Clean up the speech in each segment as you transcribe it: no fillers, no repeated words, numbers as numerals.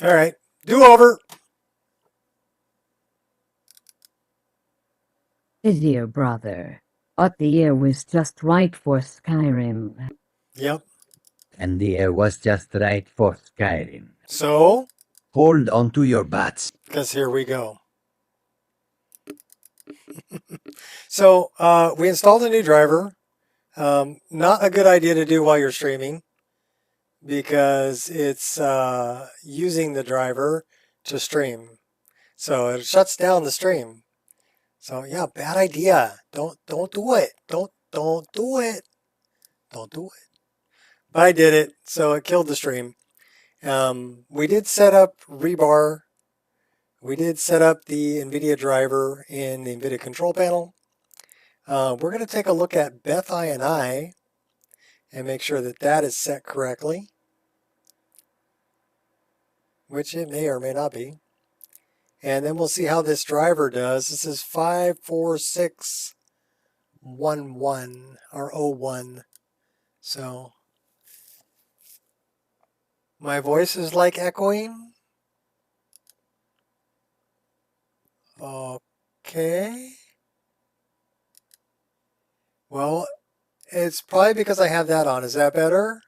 All right. Do over. Dear brother, the year was just right for Skyrim. Yep. And the air was just right for Skyrim. So, Hold on to your butts. because here we go. So, we installed a new driver. Not a good idea to do while you're streaming because it's using the driver to stream. So it shuts down the stream. So yeah, bad idea. Don't do it. Don't do it. Don't do it. But I did it, so it killed the stream. We did set up rebar. We did set up the NVIDIA driver in the NVIDIA control panel. We're going to take a look at Beth I and make sure that that is set correctly, which it may or may not be. And then we'll see how this driver does. This is 54611 or 01. So my voice is like echoing. Okay. Well, it's probably because I have that on. Is that better?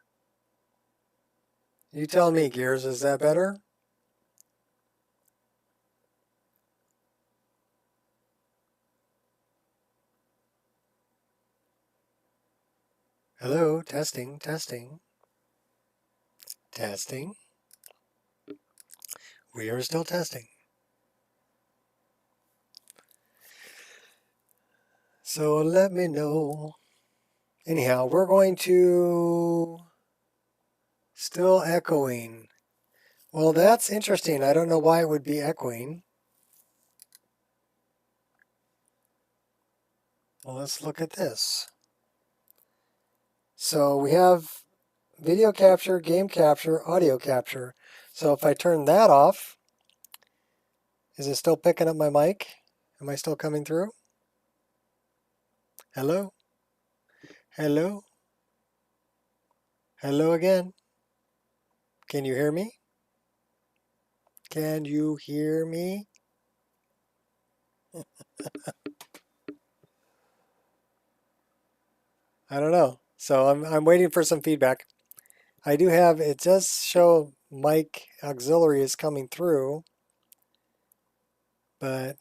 You tell me, Gears. Is that better? Hello, testing, testing, testing. We are still testing. So let me know. Anyhow, we're going to still echoing. Well, that's interesting. I don't know why it would be echoing. Well, let's look at this. So we have video capture, game capture, audio capture. So if I turn that off, is it still picking up my mic? Am I still coming through? Hello? Hello? Hello again? Can you hear me? Can you hear me? I don't know. So I'm waiting for some feedback. I do have, it does show mic auxiliary is coming through, but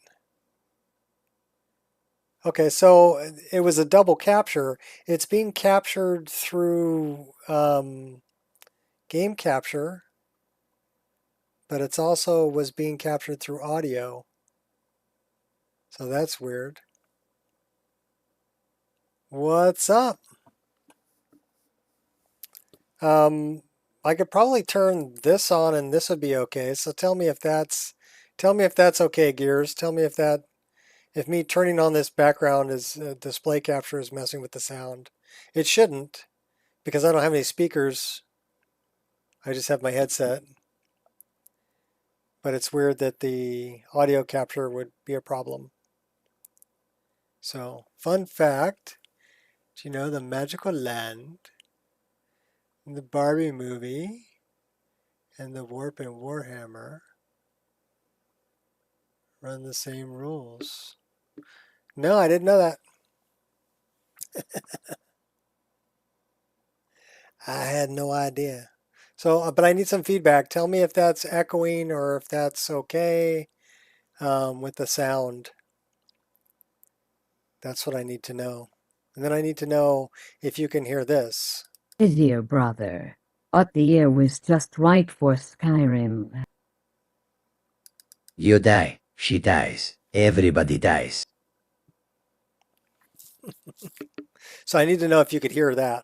okay, so it was a double capture. It's being captured through game capture, but it's also was being captured through audio. So that's weird. What's up? I could probably turn this on and this would be okay. So tell me if that's okay, Gears. Tell me if me turning on this background is display capture is messing with the sound. It shouldn't because I don't have any speakers. I just have my headset. But it's weird that the audio capture would be a problem. So, fun fact, do you know the magical land, the Barbie movie, and the Warp and Warhammer run the same rules? No, I didn't know that. I had no idea. So, but I need some feedback. Tell me if that's echoing or if that's okay with the sound. That's what I need to know. And then I need to know if you can hear this. Dear brother, the year was just right for Skyrim. You die. She dies. Everybody dies. So I need to know if you could hear that.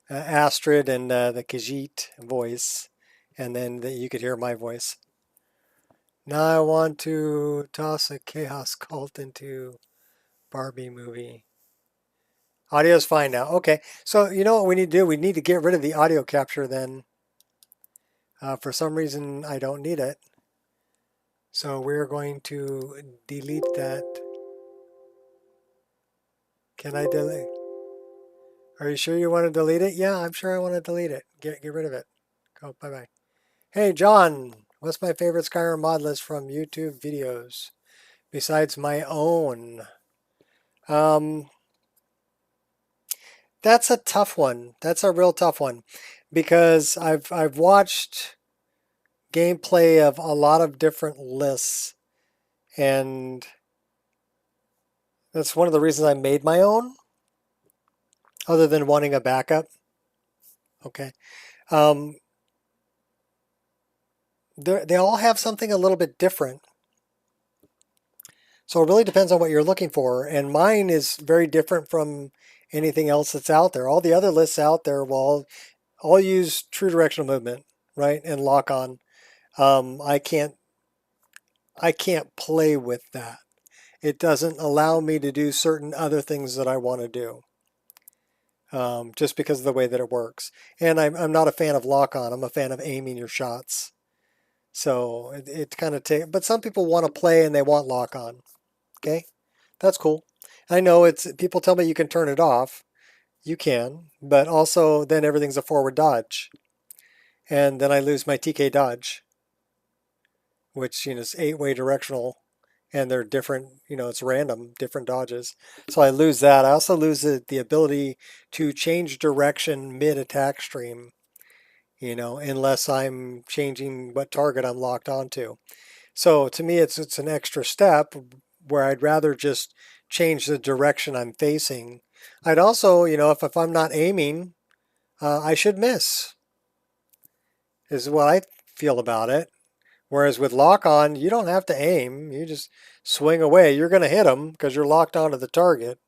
Astrid and the Khajiit voice, and then you could hear my voice. Now I want to toss a chaos cult into Barbie movie. Audio's fine now. Okay, so you know what we need to do? We need to get rid of the audio capture then. For some reason, I don't need it. So we're going to delete that. Can I delete? Are you sure you want to delete it? Yeah, I'm sure I want to delete it. Get rid of it. Go, bye-bye. Hey, John, what's my favorite Skyrim mod list from YouTube videos besides my own? Um, that's a tough one. That's a real tough one because I've watched gameplay of a lot of different lists, and that's one of the reasons I made my own, other than wanting a backup. Okay. Um, they all have something a little bit different. So it really depends on what you're looking for. And mine is very different from anything else that's out there. All the other lists out there will all use true directional movement, right? And lock on. I can't play with that. It doesn't allow me to do certain other things that I want to do. Just because of the way that it works. And I'm not a fan of lock on. I'm a fan of aiming your shots. So it kind of takes, but some people want to play and they want lock on. Okay, that's cool. I know people tell me you can turn it off. You can, but also then everything's a forward dodge. And then I lose my TK dodge, which, is 8-way directional and they're different, it's random, different dodges. So I lose that. I also lose the ability to change direction mid attack stream, unless I'm changing what target I'm locked onto. So to me, it's an extra step where I'd rather just change the direction I'm facing. I'd also, if I'm not aiming, I should miss, is what I feel about it. Whereas with lock on, you don't have to aim. You just swing away. You're going to hit them because you're locked onto the target,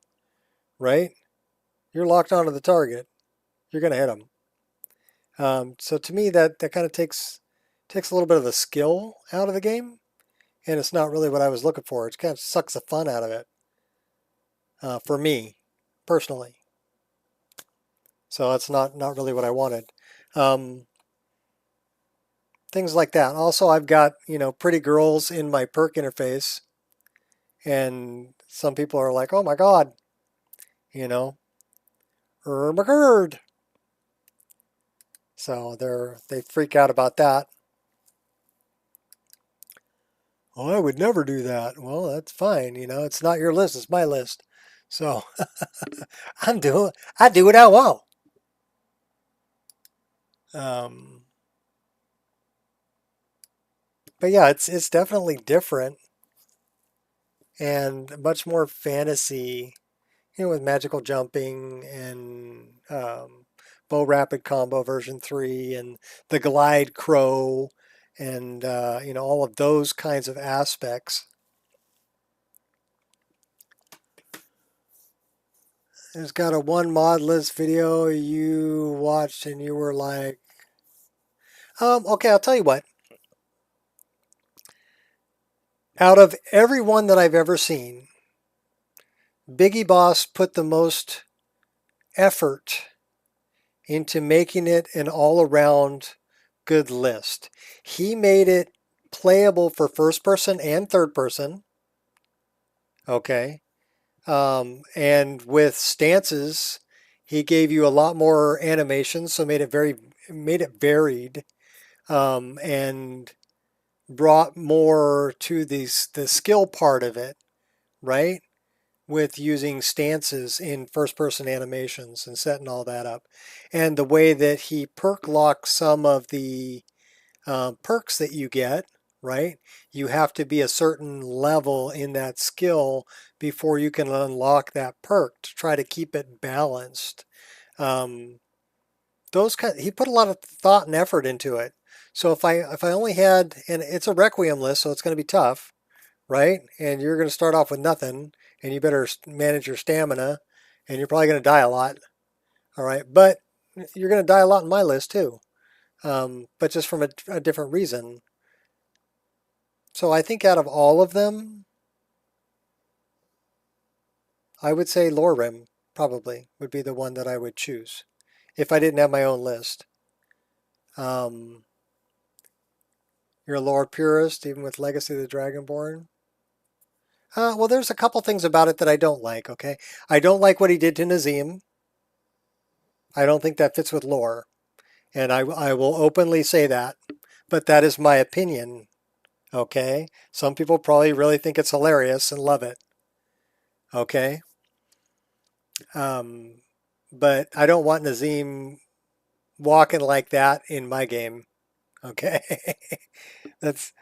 right? You're locked onto the target. You're going to hit them. So to me, that kind of takes a little bit of the skill out of the game. And it's not really what I was looking for. It kind of sucks the fun out of it for me, personally. So that's not really what I wanted. Things like that. Also, I've got, pretty girls in my perk interface. And some people are like, oh my God, Ermagerd. So they freak out about that. Oh, I would never do that. Well, that's fine. It's not your list, it's my list. So I do what I want. But yeah, it's definitely different and much more fantasy, with magical jumping and bow rapid combo version 3 and the glide crow and all of those kinds of aspects. There's got a one mod list video you watched and you were like, okay, I'll tell you what. Out of every one that I've ever seen, Biggie Boss put the most effort into making it an all-around good list. He made it playable for first person and third person. Okay. And with stances, he gave you a lot more animations, so made it varied, and brought more to the skill part of it, right? With using stances in first person animations and setting all that up. And the way that he perk locks some of the perks that you get, right? You have to be a certain level in that skill before you can unlock that perk to try to keep it balanced. He put a lot of thought and effort into it. So if I only had, and it's a Requiem list, so it's going to be tough, right? And you're going to start off with nothing, and you better manage your stamina, and you're probably going to die a lot, all right? But you're going to die a lot in my list too, but just from a different reason. So I think out of all of them, I would say Lorem probably would be the one that I would choose if I didn't have my own list. You're a lore purist, even with Legacy of the Dragonborn. Well, there's a couple things about it that I don't like, okay? I don't like what he did to Nazim. I don't think that fits with lore. And I will openly say that. but that is my opinion. Okay? Some people probably really think it's hilarious and love it. Okay? Um, but I don't want Nazim walking like that in my game. Okay? That's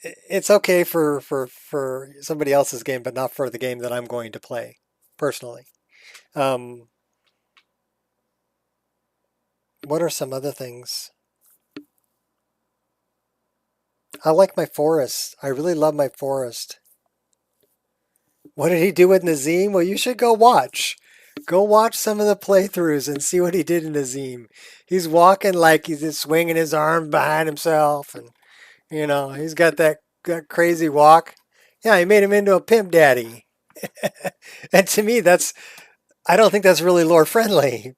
it's okay for somebody else's game, but not for the game that I'm going to play personally. Um, what are some other things? I like my forest. I really love my forest. What did he do with Nazim? Well, you should go watch. Go watch some of the playthroughs and see what he did in Nazim. He's walking like he's just swinging his arm behind himself, and he's got that crazy walk. Yeah, he made him into a pimp daddy. And to me, I don't think that's really lore friendly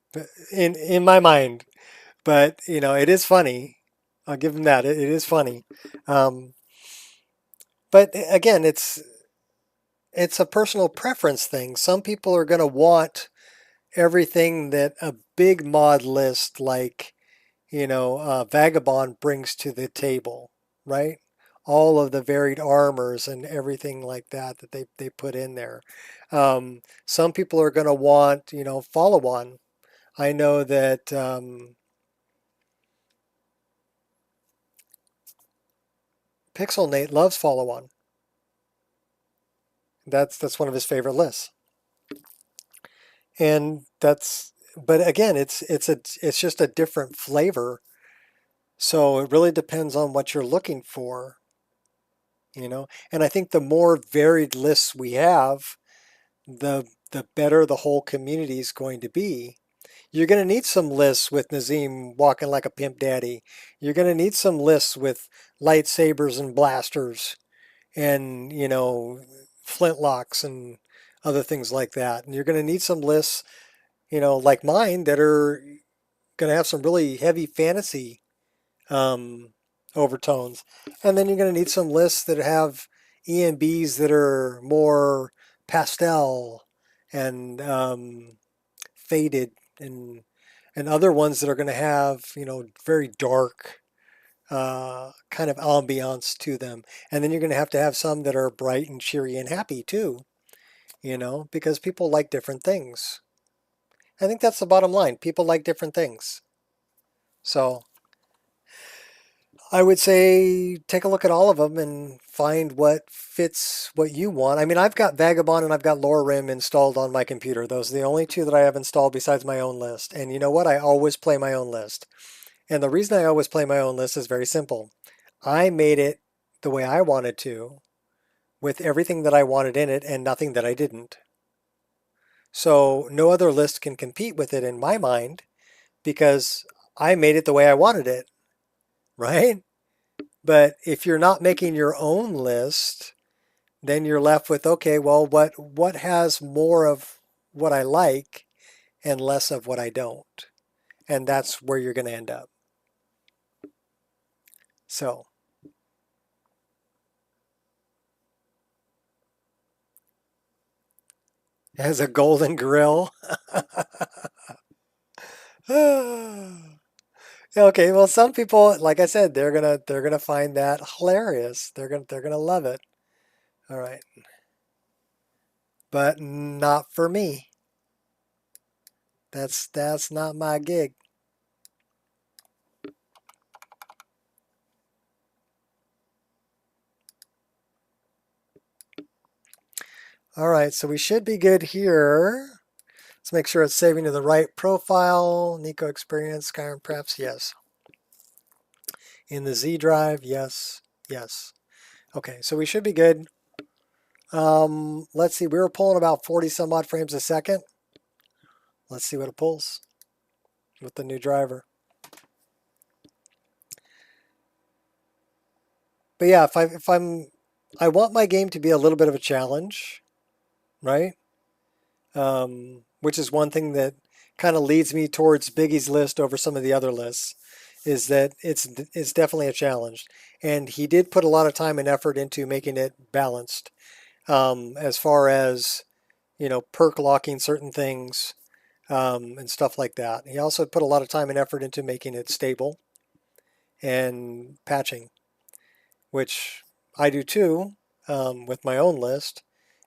in my mind. But it is funny. I'll give him that. It is funny. Um, but again, it's a personal preference thing. Some people are going to want everything that a big mod list like Vagabond brings to the table, right? All of the varied armors and everything like that they put in there. Some people are going to want follow on. I know that Pixel Nate loves follow on. That's one of his favorite lists. And but again, it's just a different flavor. So it really depends on what you're looking for, And I think the more varied lists we have, the better the whole community is going to be. You're going to need some lists with Nazim walking like a pimp daddy. You're going to need some lists with lightsabers and blasters and, flintlocks and other things like that. And you're going to need some lists, like mine that are going to have some really heavy fantasy um, overtones. And then you're going to need some lists that have EMBs that are more pastel and faded and other ones that are going to have, very dark kind of ambiance to them. And then you're going to have some that are bright and cheery and happy too, because people like different things. I think that's the bottom line. People like different things. So I would say take a look at all of them and find what fits what you want. I mean, I've got Vagabond and I've got Lore Rim installed on my computer. Those are the only two that I have installed besides my own list. And you know what? I always play my own list. And the reason I always play my own list is very simple. I made it the way I wanted to, with everything that I wanted in it and nothing that I didn't. So no other list can compete with it in my mind because I made it the way I wanted it, right? But if you're not making your own list, then you're left with, okay, well, what has more of what I like and less of what I don't? And that's where you're going to end up. So it has a golden grill. Okay, well, some people, like I said, they're gonna find that hilarious. They're gonna love it. All right, but not for me. That's not my gig. All right, so we should be good here. Let's make sure it's saving to the right profile. Nico experience, Skyrim preps, yes. In the Z drive, yes, yes. Okay, so we should be good. Let's see, we were pulling about 40 some odd frames a second. Let's see what it pulls with the new driver. But yeah, I want my game to be a little bit of a challenge, right? Which is one thing that kind of leads me towards Biggie's list over some of the other lists, is that it's definitely a challenge, and he did put a lot of time and effort into making it balanced, as far as perk locking certain things and stuff like that. He also put a lot of time and effort into making it stable and patching, which I do too with my own list.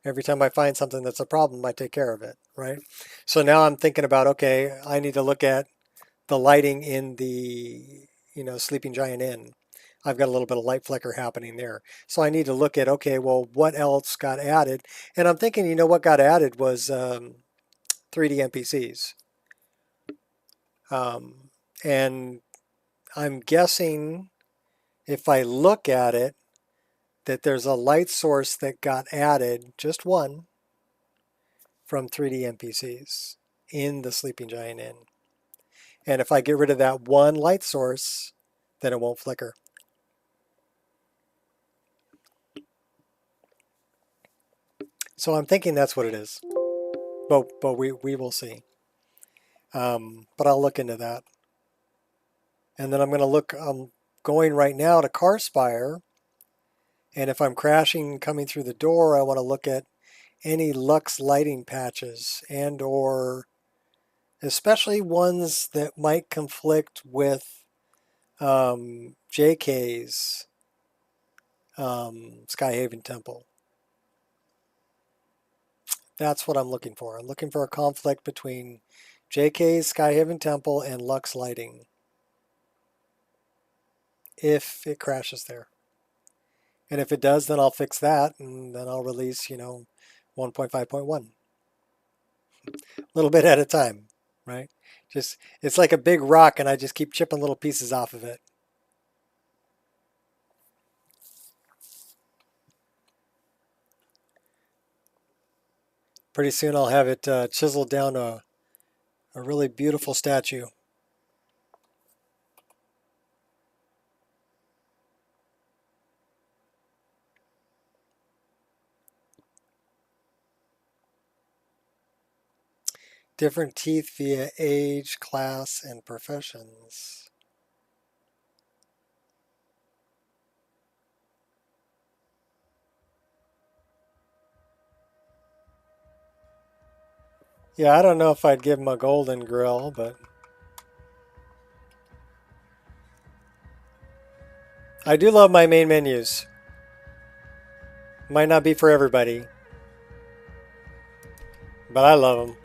Every time I find something that's a problem, I take care of it, right? So now I'm thinking about, okay, I need to look at the lighting in the, Sleeping Giant Inn. I've got a little bit of light flicker happening there. So I need to look at, okay, well, what else got added? And I'm thinking, what got added was 3D NPCs. And I'm guessing if I look at it, that there's a light source that got added, just one, from 3D NPCs in the Sleeping Giant Inn. And if I get rid of that one light source, then it won't flicker. So I'm thinking that's what it is. But we will see. But I'll look into that. And then I'm going right now to Carspire. And if I'm crashing coming through the door, I want to look at any Lux lighting patches and or especially ones that might conflict with JK's Skyhaven Temple. That's what I'm looking for. I'm looking for a conflict between JK's Skyhaven Temple and Lux lighting. If it crashes there. And if it does, then I'll fix that and then I'll release, 1.5.1. A little bit at a time, right? It's like a big rock and I just keep chipping little pieces off of it. Pretty soon I'll have it chiseled down to a really beautiful statue. Different teeth via age, class, and professions. Yeah, I don't know if I'd give him a golden grill, but I do love my main menus. Might not be for everybody, but I love them.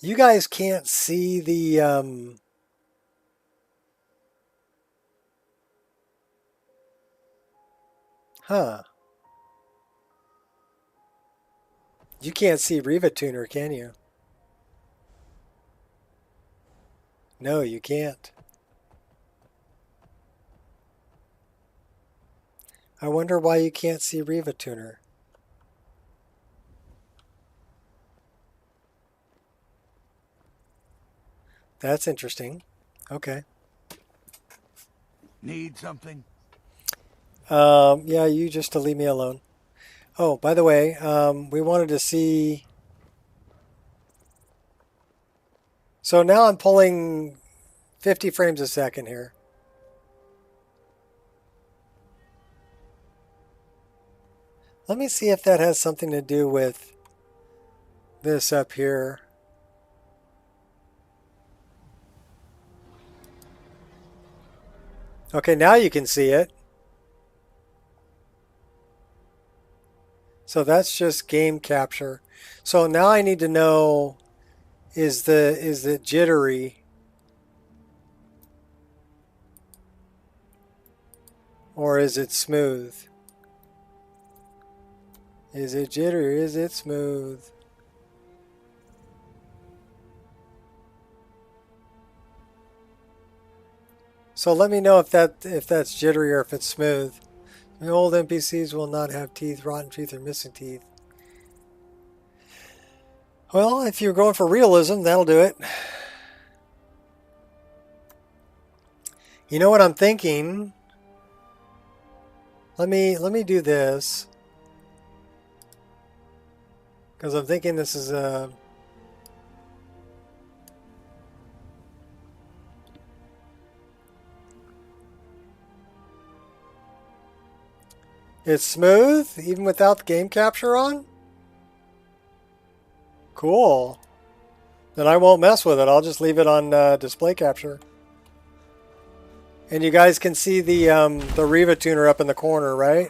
You guys can't see the you can't see Riva Tuner, can you? No, you can't. I wonder why you can't see Riva Tuner. That's interesting. Okay. Need something? Yeah, you just to leave me alone. Oh, by the way, we wanted to see. So now I'm pulling 50 frames a second here. Let me see if that has something to do with this up here. Okay, now you can see it. So that's just game capture. So now I need to know, is it jittery or is it smooth? Is it jittery or is it smooth? So let me know if that's jittery or if it's smooth. The old NPCs will not have teeth, rotten teeth, or missing teeth. Well, if you're going for realism, that'll do it. You know what I'm thinking? Let me do this. Because I'm thinking this is a... It's smooth, even without the game capture on? Cool. Then I won't mess with it. I'll just leave it on display capture. And you guys can see the Riva tuner up in the corner, right?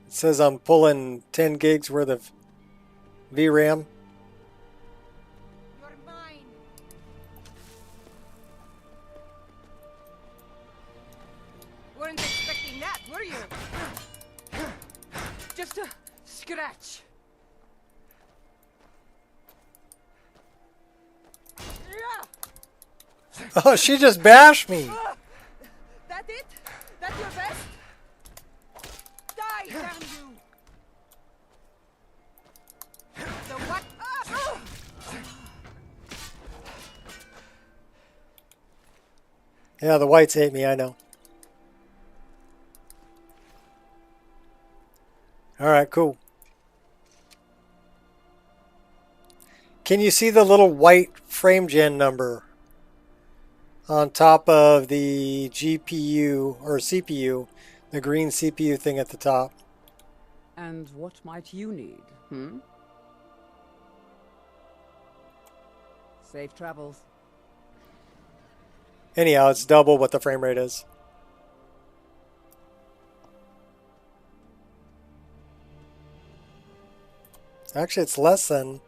It says I'm pulling 10 gigs worth of VRAM. You're mine. Weren't expecting that, were you? Just a scratch. Oh, she just bashed me. That it? That your best? Die, damn you! The what? Yeah, the whites hate me, I know. Alright, cool. Can you see the little white frame gen number on top of the GPU or CPU, the green CPU thing at the top? And what might you need, Safe travels. Anyhow, it's double what the frame rate is. Actually, it's less than,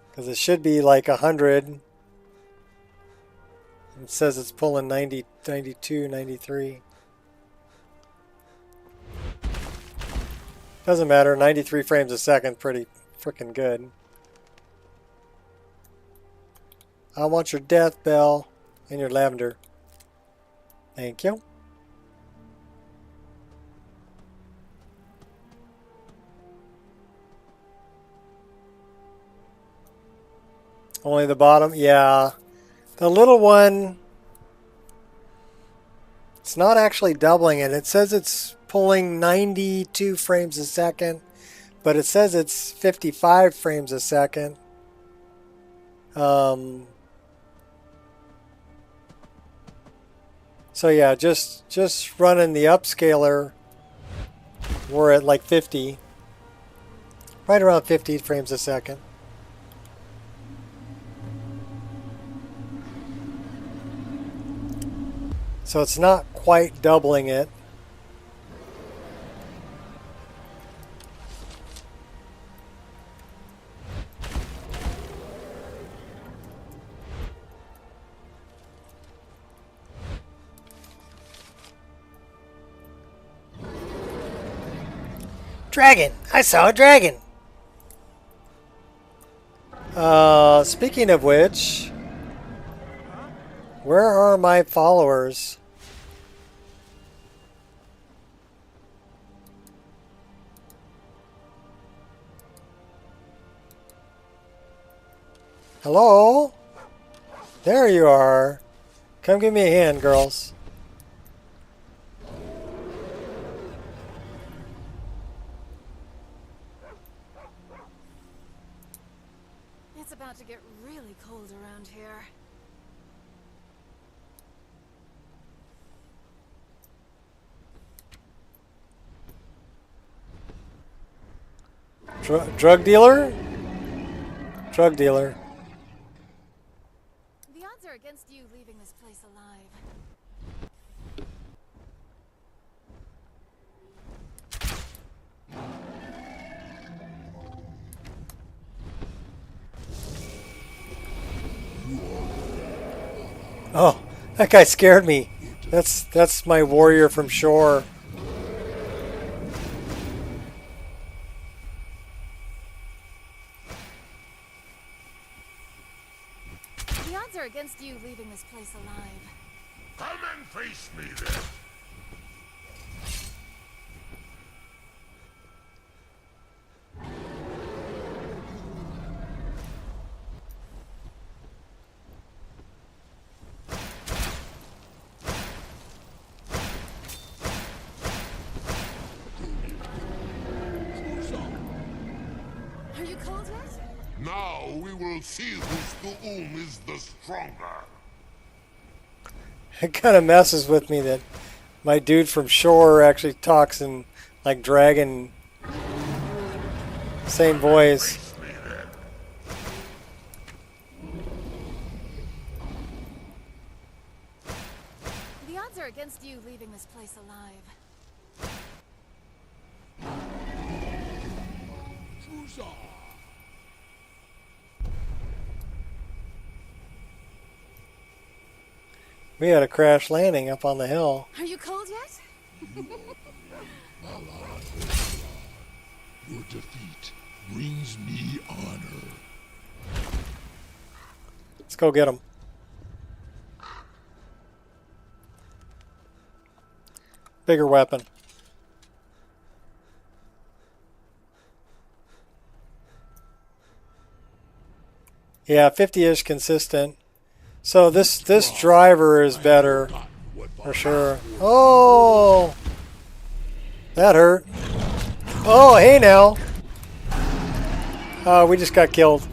because it should be like 100. It says it's pulling 90, 92, 93. Doesn't matter, 93 frames a second, pretty freaking good. I want your death bell and your lavender. Thank you. Only the bottom? Yeah. The little one, it's not actually doubling it. It says it's pulling 92 frames a second, but it says it's 55 frames a second. So yeah, just running the upscaler, we're at like 50, right around 50 frames a second. So it's not quite doubling it. Dragon! I saw a dragon! Speaking of which, where are my followers? Hello? There you are. Come give me a hand, girls. It's about to get really cold around here. Drug dealer? Drug dealer. The odds are against you leaving this place alive. Oh, that guy scared me. That's my warrior from shore. The odds are against you leaving this place alive. Come and face me then. Are you cold yet? Now we will see whose Tuum is the stronger. It kind of messes with me that my dude from shore actually talks in like dragon, same voice. Face me then. The odds are against you leaving this place alive. We had a crash landing up on the hill. Are you cold yet? Your defeat brings me honor. Let's go get him. Bigger weapon. Yeah, 50-ish consistent. So this driver is better for sure. Oh, that hurt. Oh, hey now. We just got killed.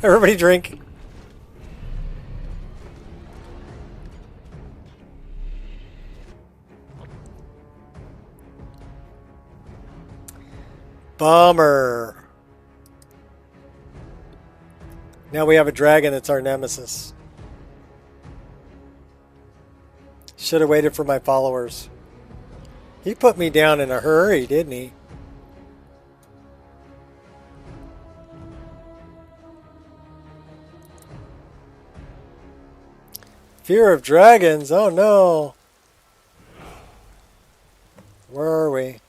Everybody drink. Bummer. Now we have a dragon that's our nemesis. Should have waited for my followers. He put me down in a hurry, didn't he? Fear of dragons. Oh no. Where are we?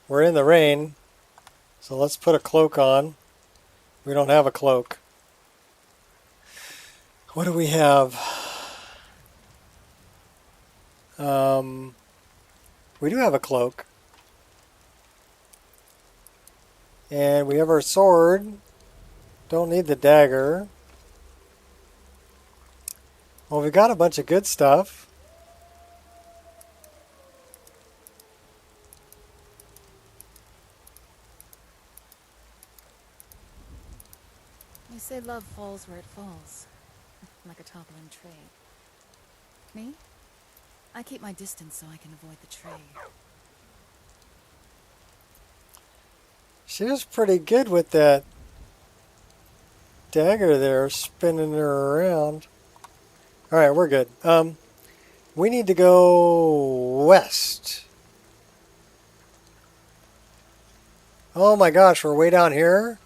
We're in the rain. So let's put a cloak on. We don't have a cloak. What do we have? We do have a cloak. And we have our sword. Don't need the dagger. Well, we got a bunch of good stuff. They say love falls where it falls. Like a toppling tree. Me? I keep my distance so I can avoid the tree. She was pretty good with that dagger there, spinning her around. Alright, we're good. We need to go west. Oh my gosh, we're way down here?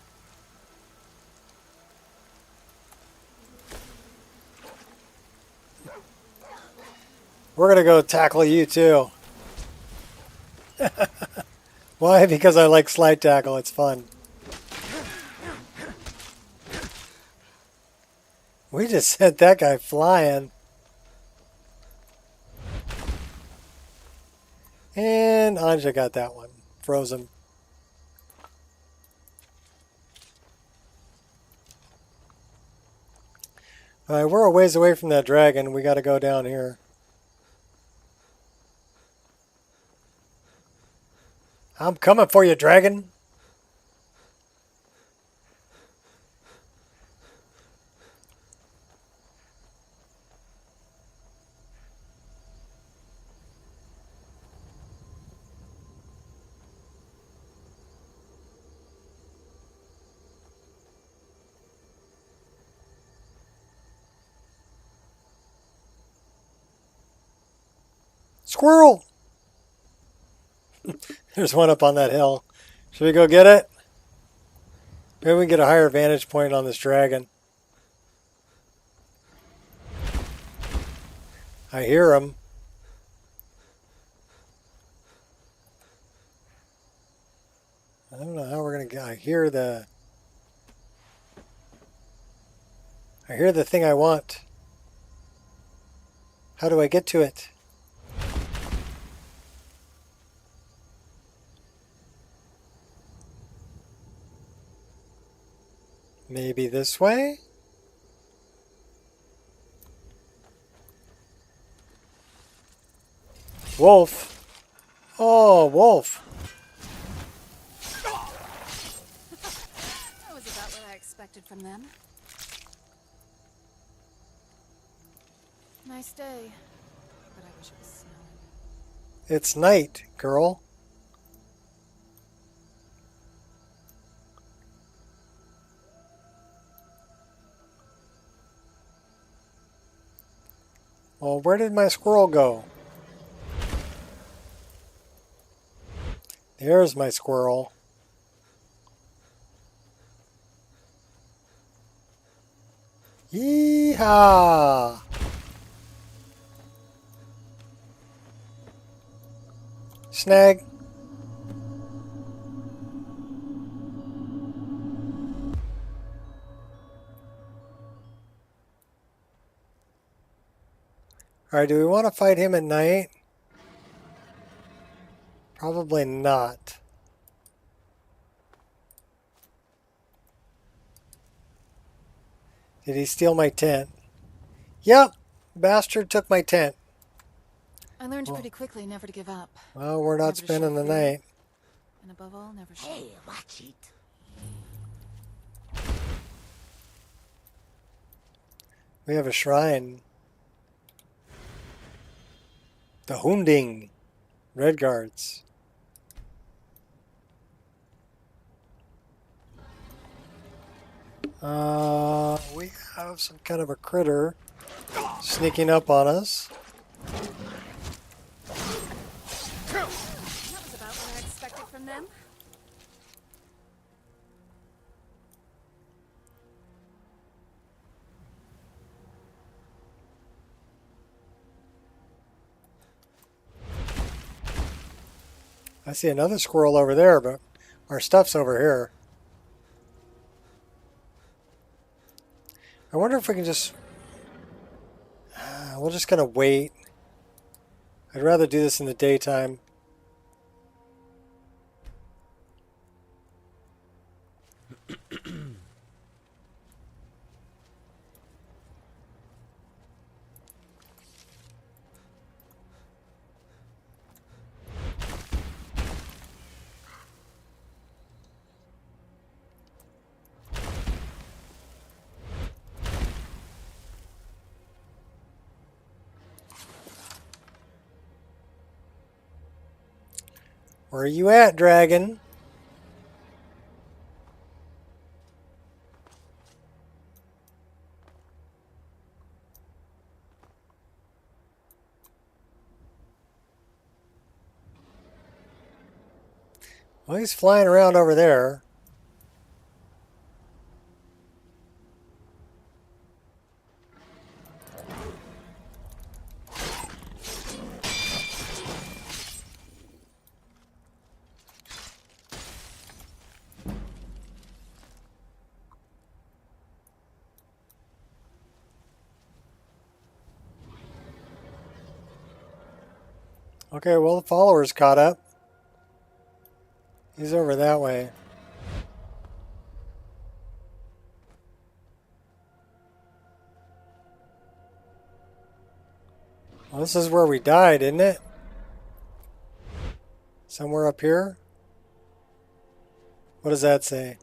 We're going to go tackle you too. Why? Because I like slide tackle. It's fun. We just sent that guy flying. And Anja got that one. Frozen. Alright, we're a ways away from that dragon. We got to go down here. I'm coming for you, dragon. Squirrel! There's one up on that hill. Should we go get it? Maybe we can get a higher vantage point on this dragon. I hear him. I don't know how we're going to get... I hear the thing I want. How do I get to it? Maybe this way? Wolf. Oh, wolf. expected from them. Nice day, but I wish it was snowing. It's night, girl. Well, where did my squirrel go? There's my squirrel. Yeehaw! Snag. Alright, do we want to fight him at night? Probably not. Did he steal my tent? Yep, bastard took my tent. I learned pretty quickly never to give up. Well, we're not Never to show spending the fear. night. And above all, never show. Hey, watch it. We have a shrine. The Hunding. Red Guards. We have some kind of a critter sneaking up on us. That was about what I expected from them. I see another squirrel over there, but our stuff's over here. I wonder if we can just... we're just going to wait. I'd rather do this in the daytime. Where are you at, dragon? Well, he's flying around over there. Okay, well, the follower's caught up. He's over that way. Well, this is where we died, isn't it? Somewhere up here? What does that say?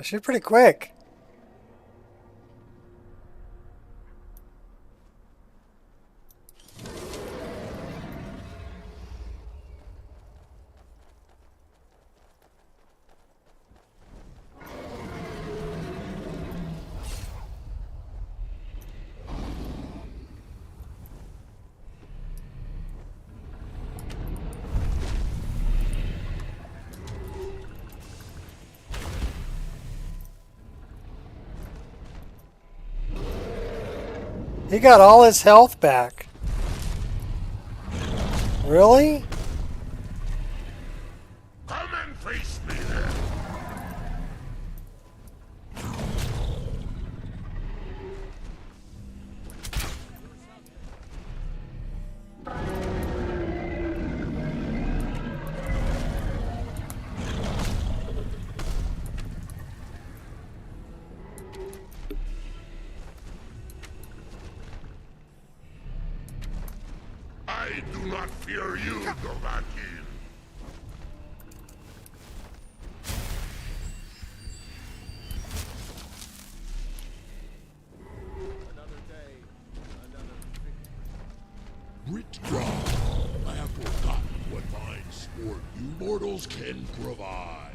I shoot pretty quick. He got all his health back. Really? Come and face me then. not fear you, Dwaylin. Withdraw. I have forgotten what fine sport you mortals can provide.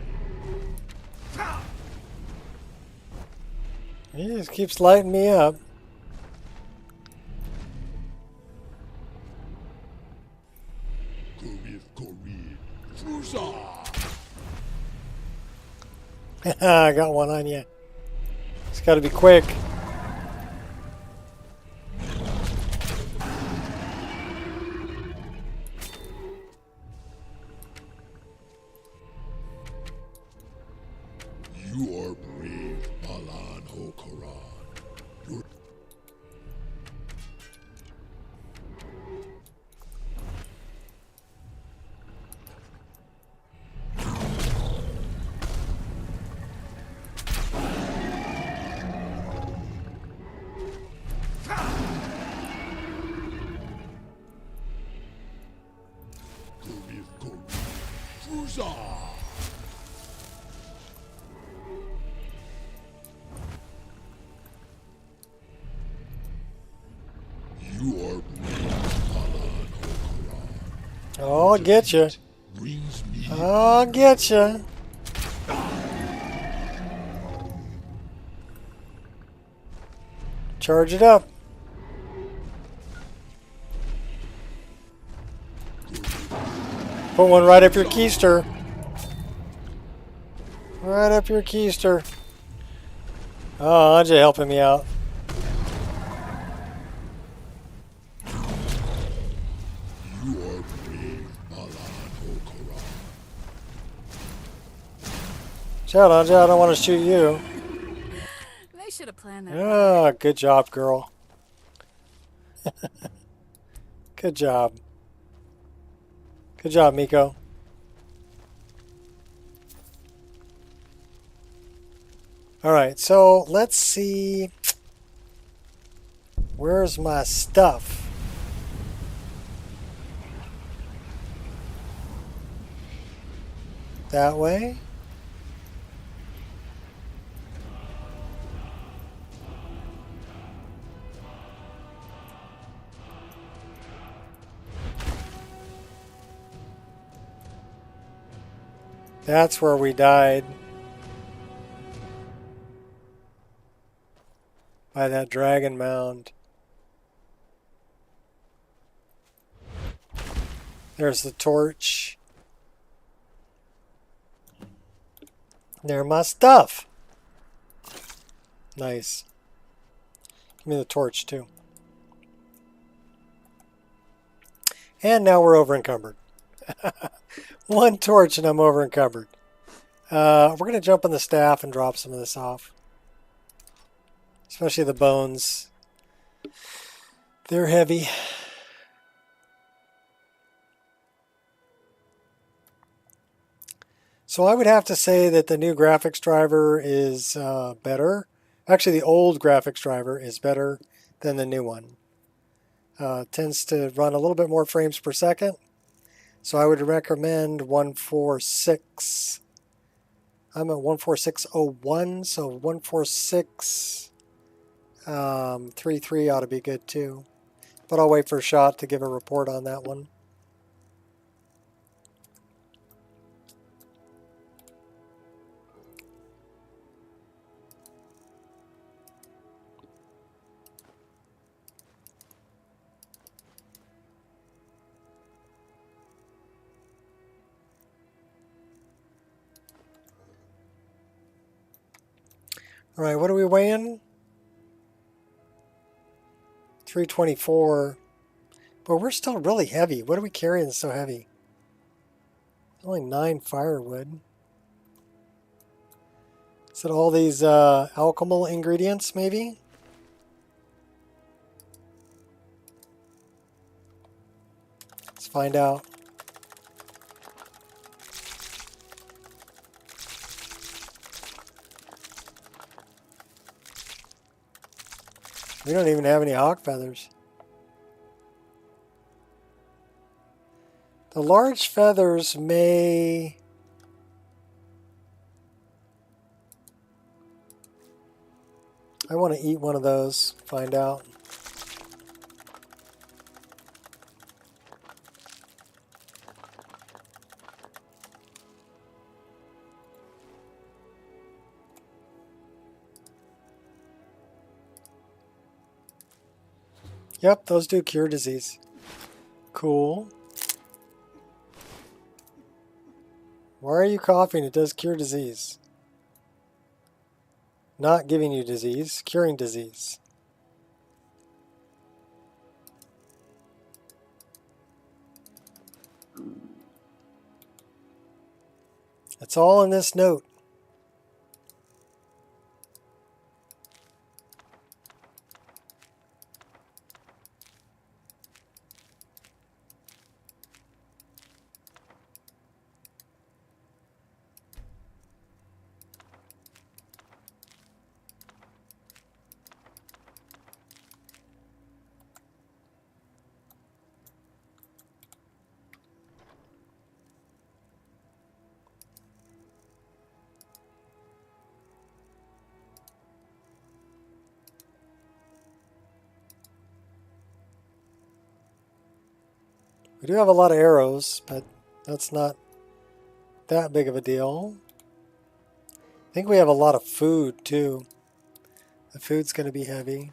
He just keeps lighting me up. I got one on you. It's got to be quick. You are brave, Balan Hokaran. Your You are brave, Balan Hokaran. Oh, I'll get you. Brings me I'll get you. Charge it up. Put one right up your keister. Right up your keister. Oh, aren't you helping me out? You are brave, Balan Hokaran. Shout out, I don't want to shoot you. They should have planned that. Ah, good job, girl. Good job. Good job, Nico. All right, so let's see. Where's my stuff? That way? That's where we died. By that dragon mound. There's the torch. There's my stuff. Nice. Give me the torch too. And now we're over encumbered. One torch and I'm over encumbered. We're going to jump on the staff and drop some of this off. Especially the bones. They're heavy. So I would have to say that the new graphics driver is better. Actually, the old graphics driver is better than the new one. Tends to run a little bit more frames per second. So I would recommend 146. I'm at 14601, so 146.33 ought to be good too. But I'll wait for a shot to give a report on that one. All right, what are we weighing? 324. But we're still really heavy. What are we carrying so heavy? Only 9 firewood. Is it all these alchemical ingredients, maybe? Let's find out. We don't even have any hawk feathers. The large feathers may... I want to eat one of those, find out. Yep, those do cure disease. Cool. Why are you coughing? It does cure disease. Not giving you disease, curing disease. It's all in this note. We do have a lot of arrows, but that's not that big of a deal. I think we have a lot of food too. The food's going to be heavy.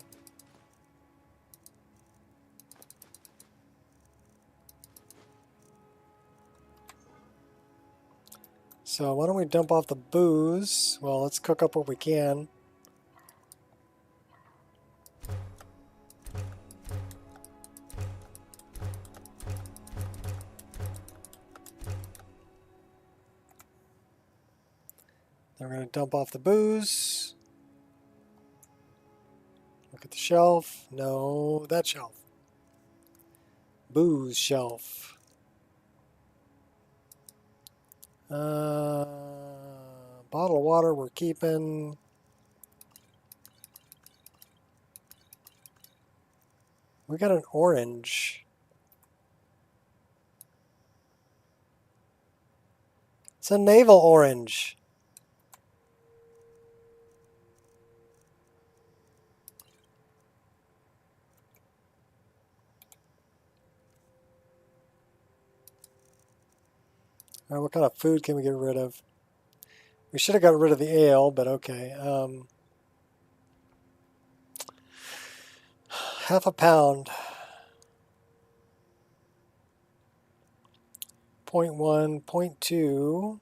So why don't we dump off the booze? Well, let's cook up what we can. Then we're going to dump off the booze. Look at the shelf. No, that shelf. Booze shelf. Bottle of water we're keeping. We got an orange. It's a navel orange. All right, what kind of food can we get rid of? We should have got rid of the ale, but okay. Half a pound. 0.1, 0.2.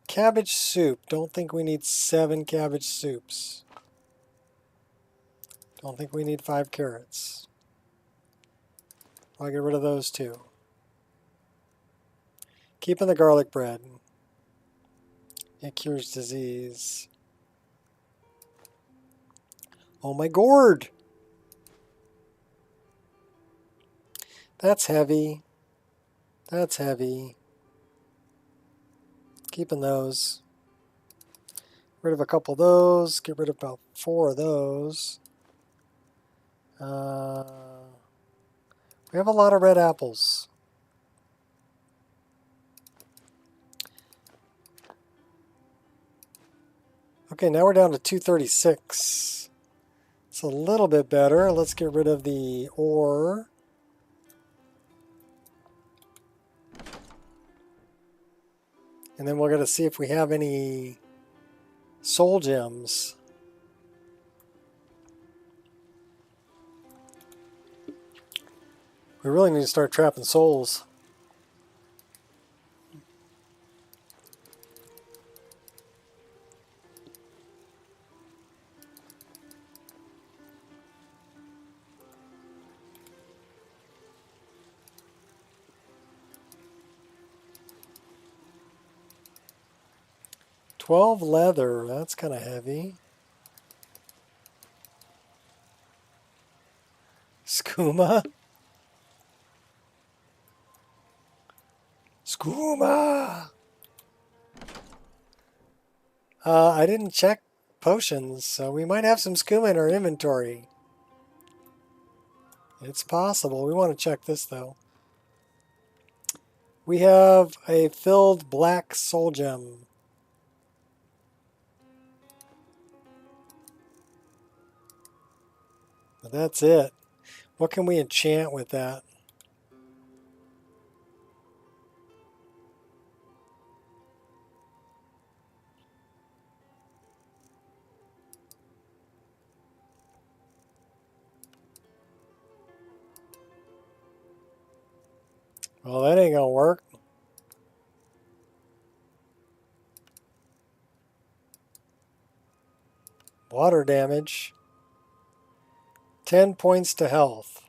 Cabbage soup. Don't think we need 7 cabbage soups. Don't think we need 5 carrots. I'll get rid of those too. Keeping the garlic bread. It cures disease. Oh my gourd! That's heavy. That's heavy. Keeping those. Get rid of a couple of those. Get rid of about 4 of those. We have a lot of red apples. Okay, now we're down to 236. It's a little bit better. Let's get rid of the ore. And then we're going to see if we have any soul gems. We really need to start trapping souls. $12 leather, that's kind of heavy. Skooma? Skooma! I didn't check potions, so we might have some skooma in our inventory. It's possible. We want to check this, though. We have a filled black soul gem. But that's it. What can we enchant with that? Well, that ain't gonna work. Water damage. 10 points to health.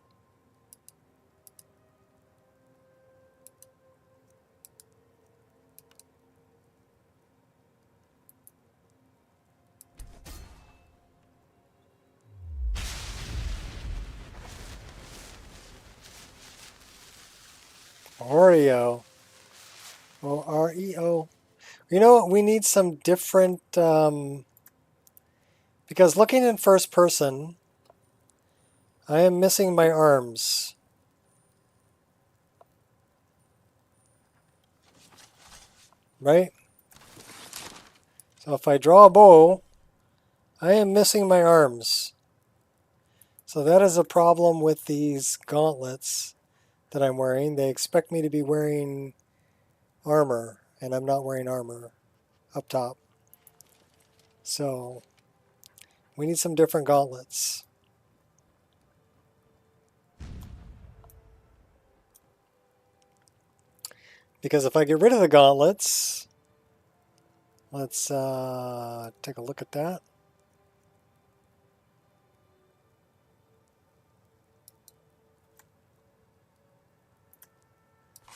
Oreo. O-R-E-O. You know what? We need some different... because looking in first person, I am missing my arms. Right? So if I draw a bow, I am missing my arms. So that is a problem with these gauntlets that I'm wearing. They expect me to be wearing armor, and I'm not wearing armor up top. So we need some different gauntlets. Because if I get rid of the gauntlets, let's take a look at that.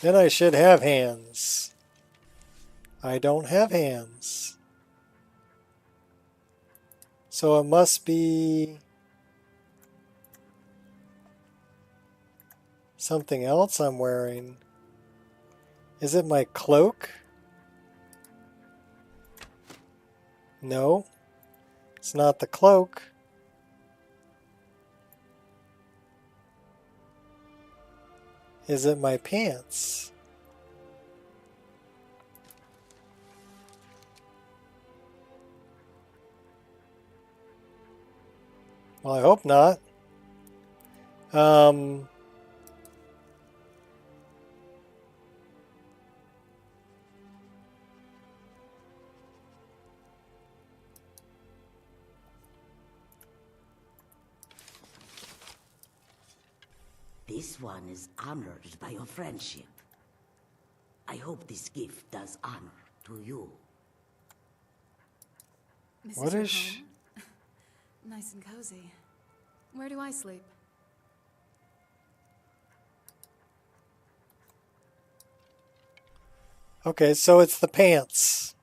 Then I should have hands. I don't have hands. So it must be something else I'm wearing. Is it my cloak? No, it's not the cloak. Is it my pants? Well, I hope not. This one is honored by your friendship. I hope this gift does honor to you. This What your is home? Nice and cozy. Where do I sleep? Okay, so it's the pants.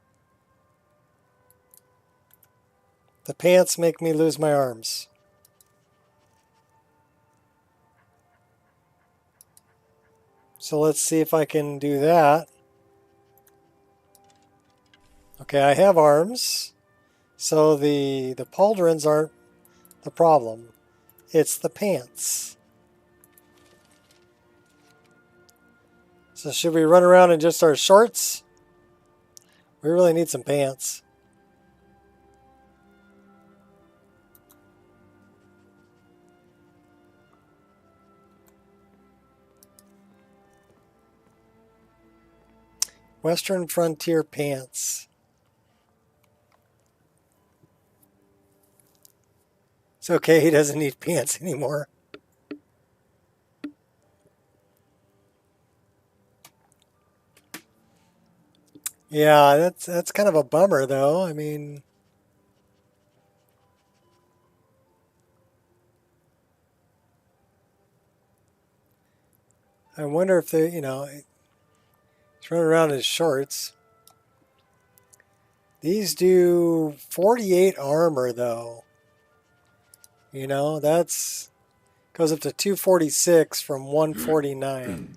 The pants make me lose my arms. So let's see if I can do that. Okay, I have arms. So the pauldrons aren't the problem. It's the pants. So should we run around in just our shorts? We really need some pants. Western Frontier pants. It's okay, he doesn't need pants anymore. Yeah, that's kind of a bummer though. I mean, I wonder if they, he's running around in his shorts. These do 48 armor though. That's goes up to 246 from 149.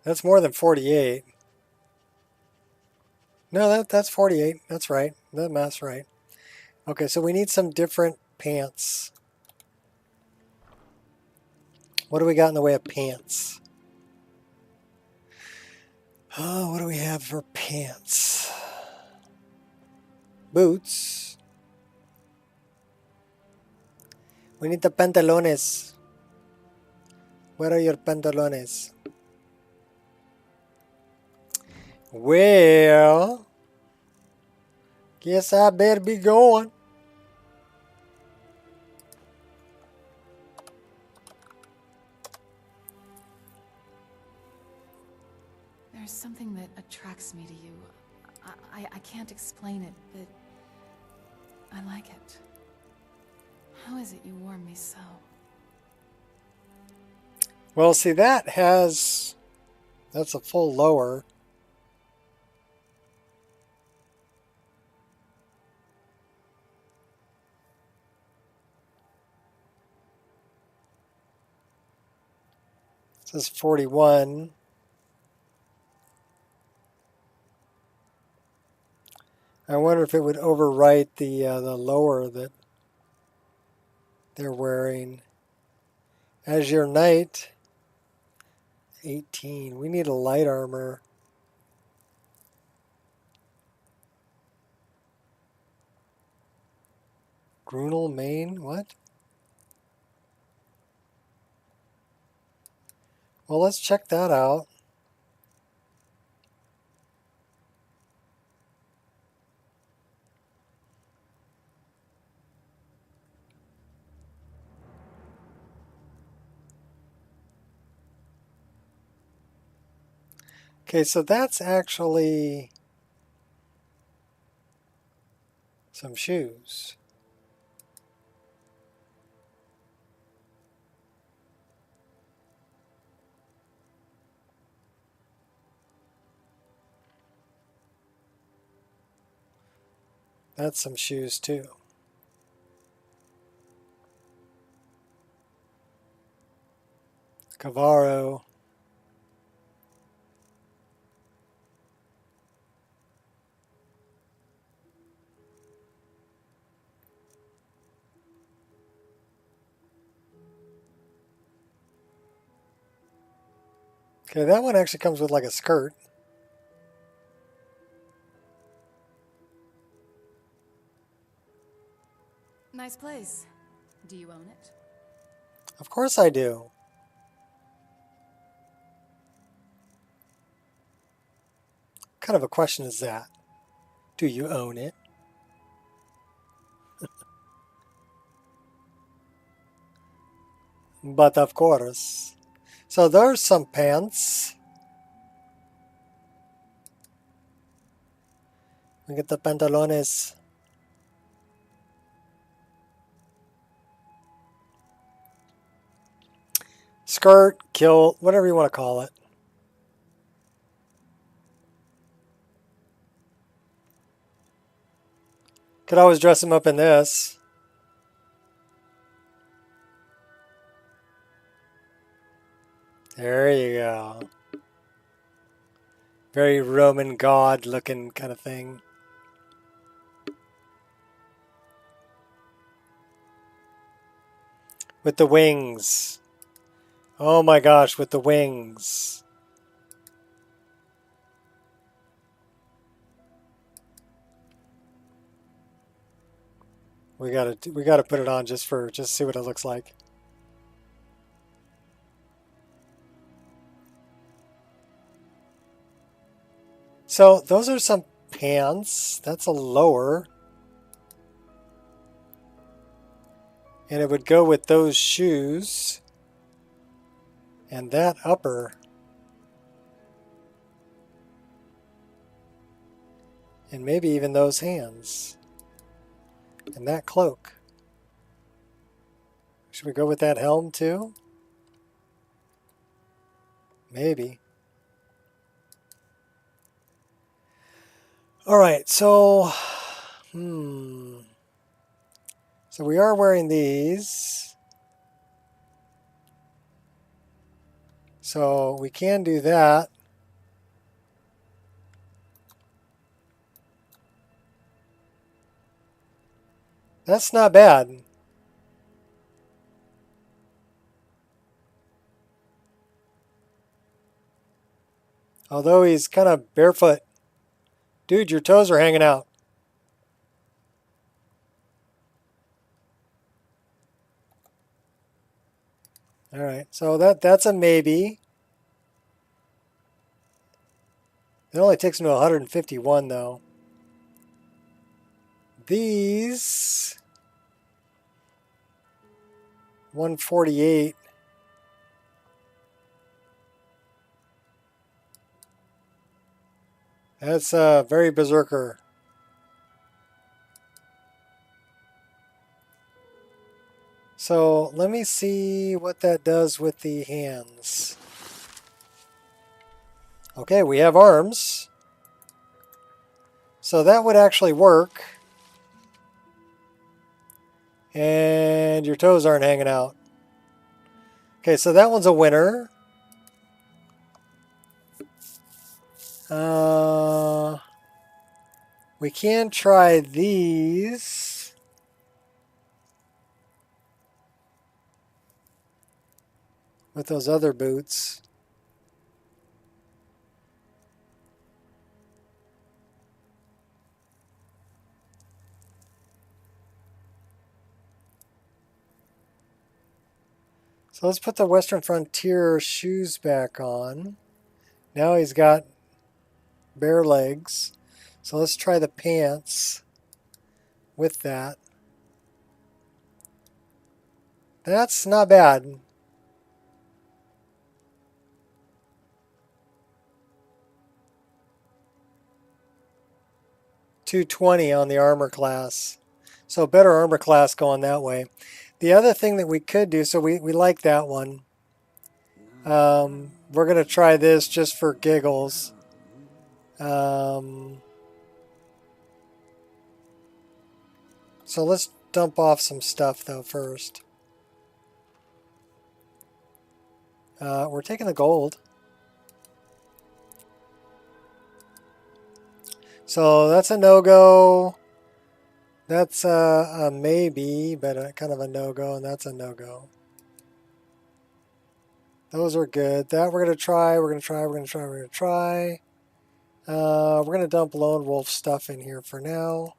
That's more than 48. No, that's 48. That's right. That math's right. Okay, so we need some different pants. What do we got in the way of pants? Oh, what do we have for pants? Boots. We need the pantalones. Where are your pantalones? Well, guess I better be going. There's something that attracts me to you. I can't explain it, but I like it. How is it you warm me so? Well, see, that's a full lower. It says 41. I wonder if it would overwrite the lower that they're wearing. As your knight, 18. We need a light armor. Grunel, Maine, what? Well, let's check that out. Okay, so that's actually some shoes. That's some shoes too. Cavaro. Okay, that one actually comes with like a skirt. Nice place. Do you own it? Of course I do. What kind of a question is that? Do you own it? But of course. So there's some pants. We get the pantalones. Skirt, kilt, whatever you want to call it. Could always dress him up in this. There you go. Very Roman god looking kind of thing. With the wings. Oh my gosh, with the wings. We gotta put it on just see what it looks like. So those are some pants. That's a lower. And it would go with those shoes. And that upper. And maybe even those hands. And that cloak. Should we go with that helm too? Maybe. All right, so, So we are wearing these. So we can do that. That's not bad. Although he's kind of barefoot. Dude, your toes are hanging out. All right, so that's a maybe. It only takes him to 151 though. These 148. That's very berserker. So let me see what that does with the hands. Okay, we have arms. So that would actually work. And your toes aren't hanging out. Okay, so that one's a winner. We can try these. With those other boots. So let's put the Western Frontier shoes back on. Now he's got bare legs. So let's try the pants with that. That's not bad. $220 on the armor class. So better armor class going that way. The other thing that we could do, so we like that one. We're going to try this just for giggles. So let's dump off some stuff though first. We're taking the gold. So that's a no-go. That's a maybe, but kind of a no-go, and that's a no-go. Those are good. That we're going to try, we're going to try, we're going to try, we're going to try. We're going to dump Lone Wolf stuff in here for now.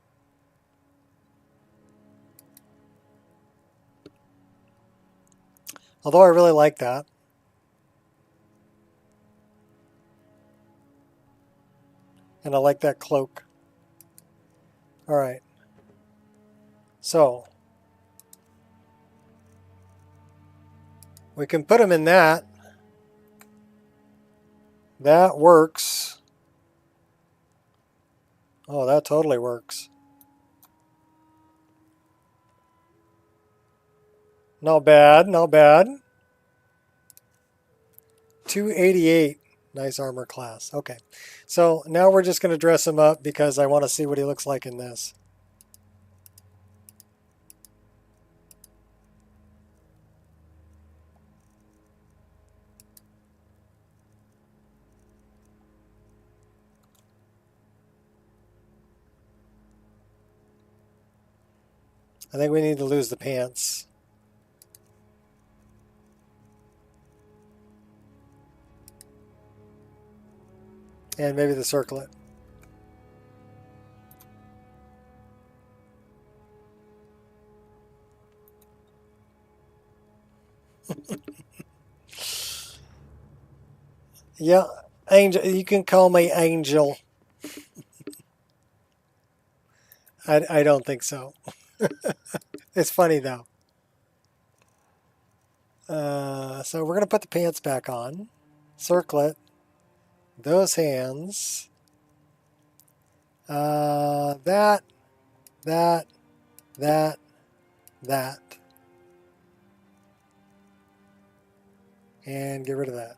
Although I really like that. And I like that cloak. All right. So we can put them in that. That works. Oh, that totally works. Not bad, not bad. 288. Nice armor class. Okay. So now we're just going to dress him up because I want to see what he looks like in this. I think we need to lose the pants. And maybe the circlet. Yeah, Angel. You can call me Angel. I don't think so. It's funny though. So we're going to put the pants back on. Circlet. Those hands. That. And get rid of that.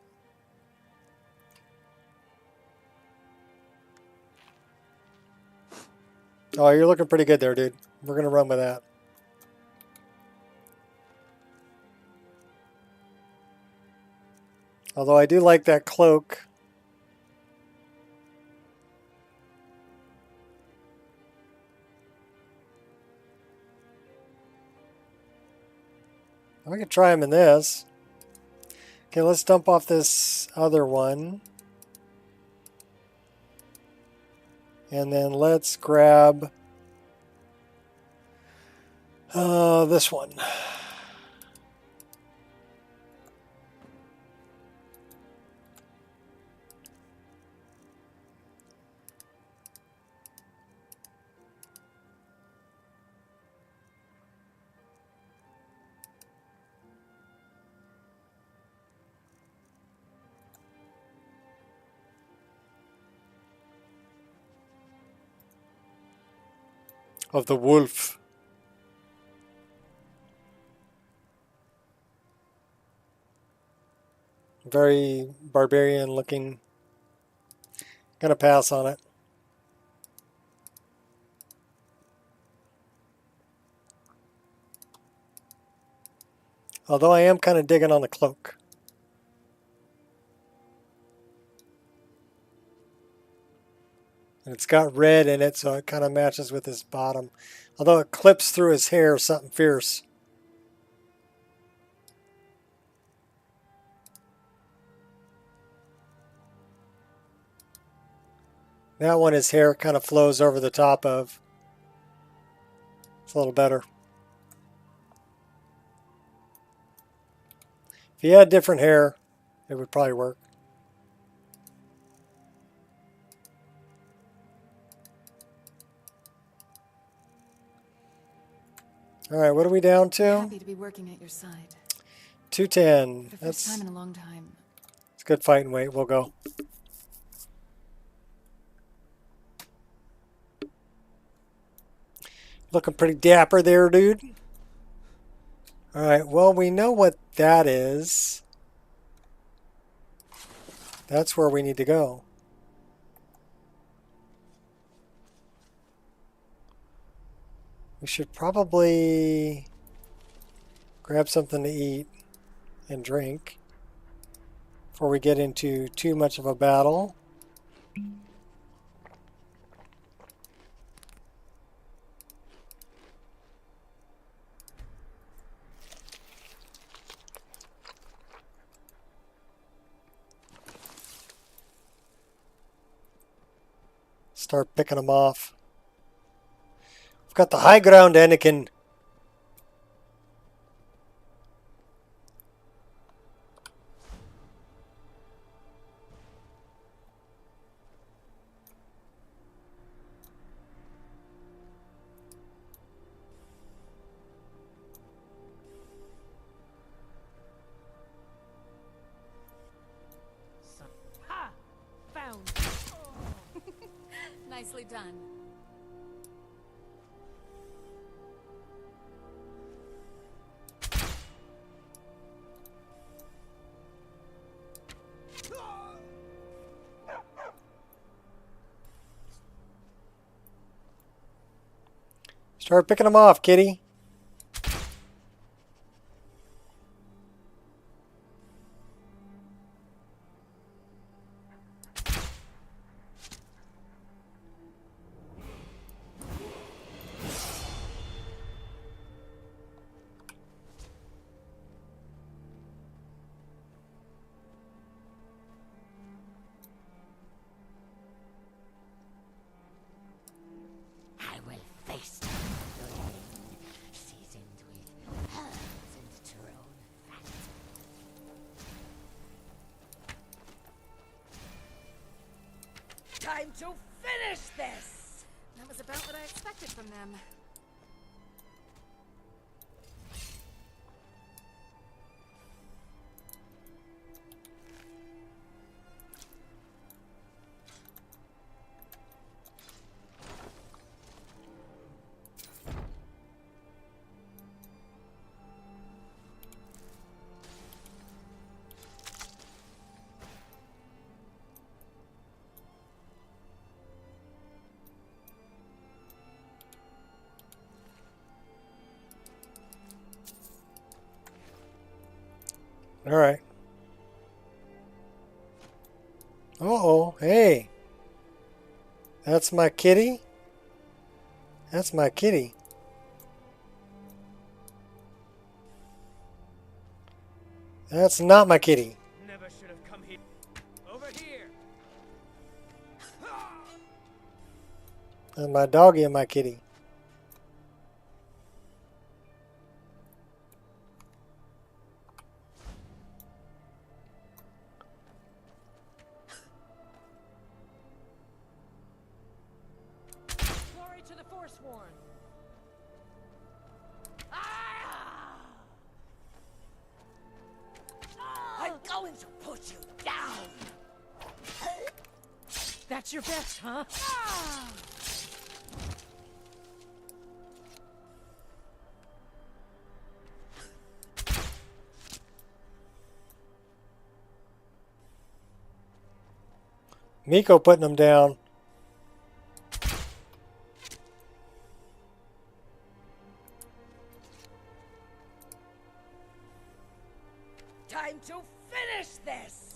Oh, you're looking pretty good there, dude. We're going to run with that. Although I do like that cloak. We could try him in this. Okay, let's dump off this other one. And then let's grab this one. Of the wolf. Very barbarian looking. Gonna pass on it. Although I am kind of digging on the cloak. And it's got red in it, so it kind of matches with his bottom. Although it clips through his hair, something fierce. That one, his hair kind of flows over the top of. It's a little better. If he had different hair, it would probably work. All right, what are we down to? Happy to be working at your side. 210. For the first time in a long time. It's good fighting weight. We'll go. Looking pretty dapper there, dude. All right, well, we know what that is. That's where we need to go. We should probably grab something to eat and drink before we get into too much of a battle. Start picking them off. We've got the high ground, Anakin. Ha! Found. Nicely done. Start picking them off, kitty. I will face Dwaylin, seasoned with herbs and thrown fat. Time to finish this! That was about what I expected from them. All right. Uh-oh, hey. That's my kitty? That's my kitty. That's not my kitty. Never should have come here. Over here! And my doggy and my kitty. Glory to the Forsworn. I'm going to put you down! That's your best, huh? Nico putting them down. Time to finish this!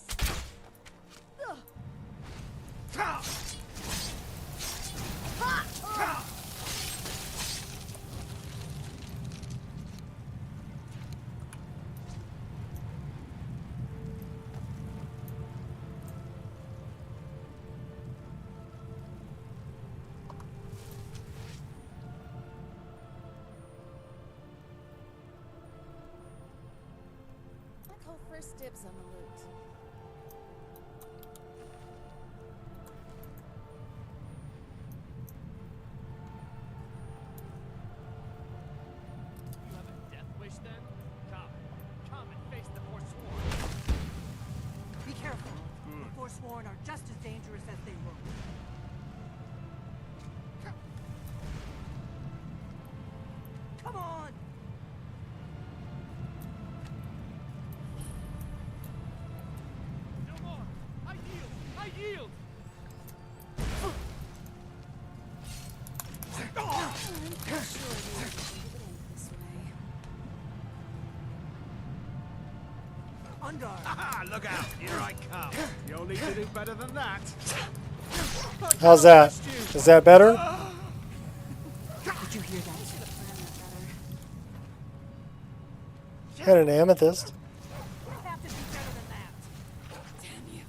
I call first dibs on the loot. You have a death wish then? Come and face the Forsworn. Be careful. The Forsworn are just as dangerous as they look. Come on! No more! I yield! I yield! Under! Aha! Look out! Here I come! You'll need to do better than that. How's that? Is that better? Did you hear that? Got an amethyst. Have to do better than that. Damn you.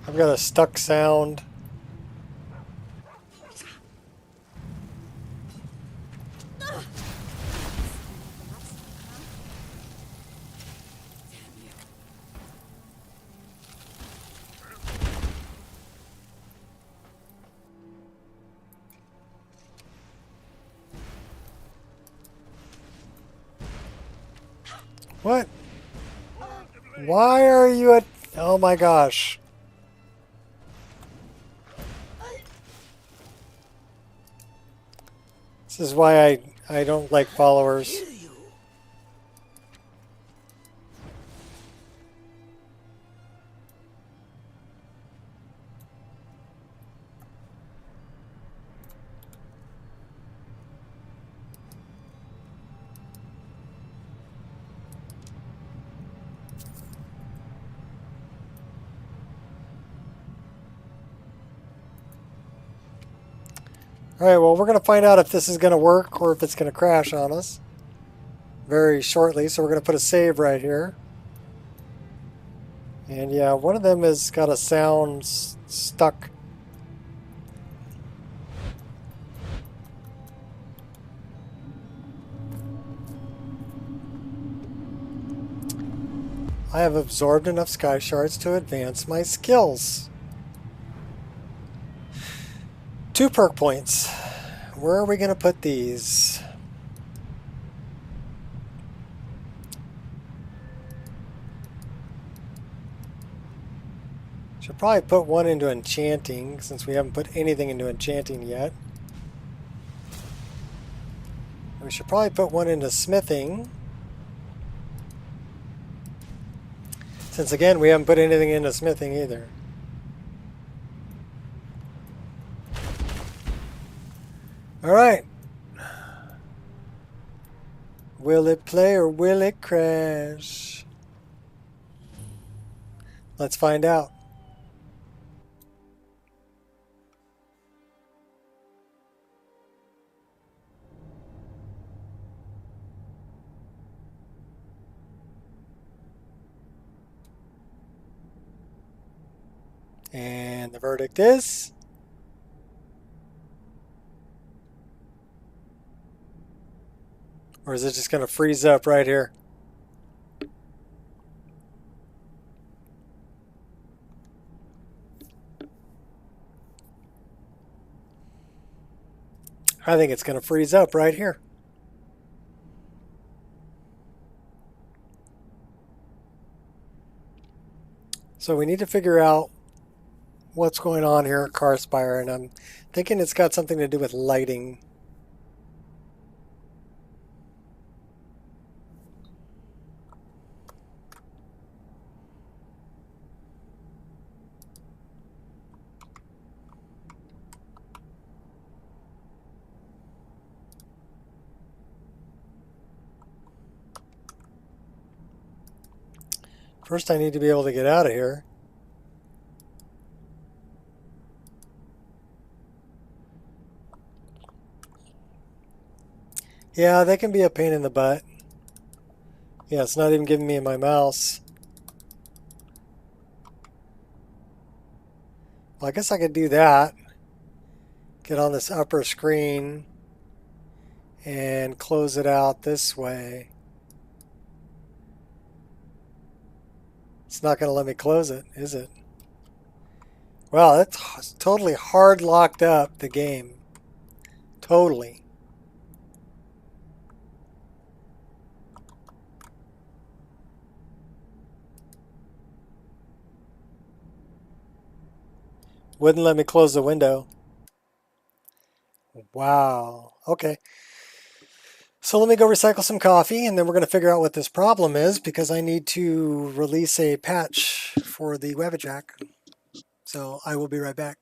I've got a stuck sound. What? Why are you at... Oh my gosh. This is why I don't like followers. Alright, well, we're going to find out if this is going to work or if it's going to crash on us very shortly. So we're going to put a save right here. And yeah, one of them has got a sound stuck. I have absorbed enough sky shards to advance my skills. 2 perk points. Where are we going to put these? Should probably put one into enchanting since we haven't put anything into enchanting yet. We should probably put one into smithing. Since again, we haven't put anything into smithing either. Alright. Will it play or will it crash? Let's find out. And the verdict is... Or is it just going to freeze up right here? I think it's going to freeze up right here. So we need to figure out what's going on here at Carspire, and I'm thinking it's got something to do with lighting. First, I need to be able to get out of here. Yeah, they can be a pain in the butt. Yeah, it's not even giving me my mouse. Well, I guess I could do that. Get on this upper screen and close it out this way. It's not going to let me close it, is it? Wow, that's totally hard locked up the game. Totally. Wouldn't let me close the window. Wow. Okay. So let me go recycle some coffee, and then we're going to figure out what this problem is, because I need to release a patch for the Wabbajack. So I will be right back.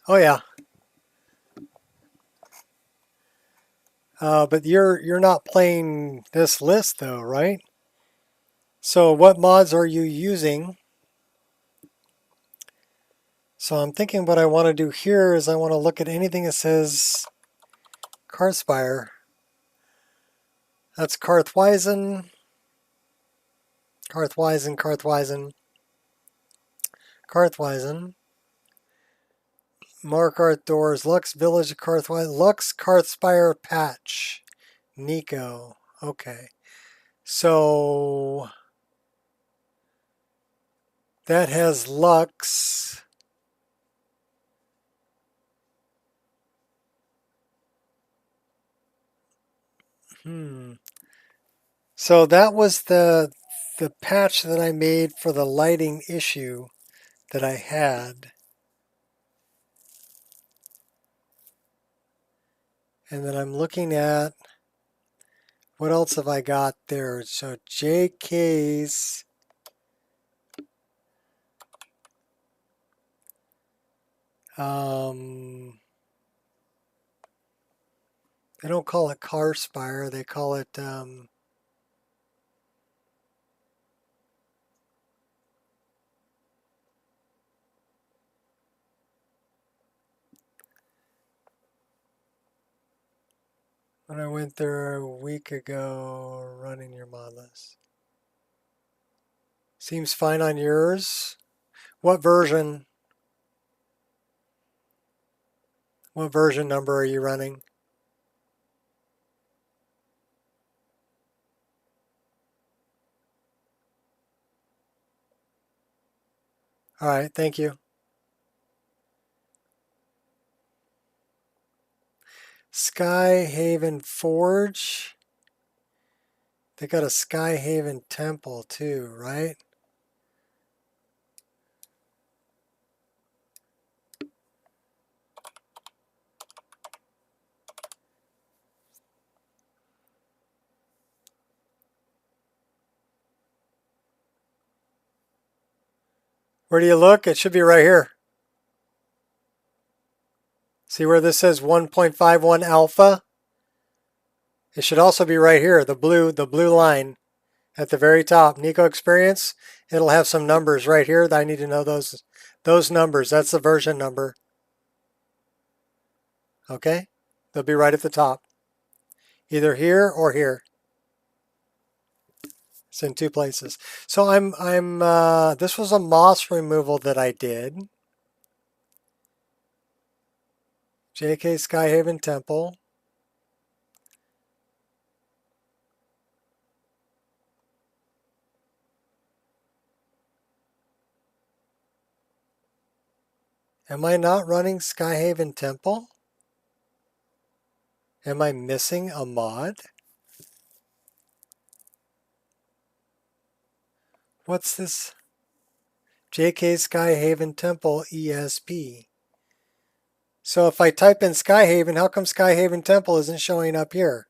Oh yeah. But you're not playing this list though, right? So what mods are you using? So I'm thinking what I want to do here is I want to look at anything that says Carspire. That's Carthwisen, Carthwisen, Carthwisen, Carthwisen, Markarth Doors, Lux Village, Carthwisen, Lux Carthspire Patch, Nico. Okay. So that has Lux. So that was the patch that I made for the lighting issue that I had. And then I'm looking at what else have I got there. So JK's They don't call it car spire. They call it when I went there a week ago, running your mod list. Seems fine on yours. What version? What version number are you running? All right, thank you. Sky Haven Forge. They got a Sky Haven Temple too, right? Where do you look? It should be right here. See where this says 1.51 alpha? It should also be right here, the blue line at the very top. Nico Experience, it'll have some numbers right here. I need to know those numbers. That's the version number. Okay? They'll be right at the top. Either here or here. It's in two places. So this was a moss removal that I did. JK Skyhaven Temple. Am I not running Skyhaven Temple? Am I missing a mod? What's this? JK Skyhaven Temple ESP. So if I type in Skyhaven, how come Skyhaven Temple isn't showing up here?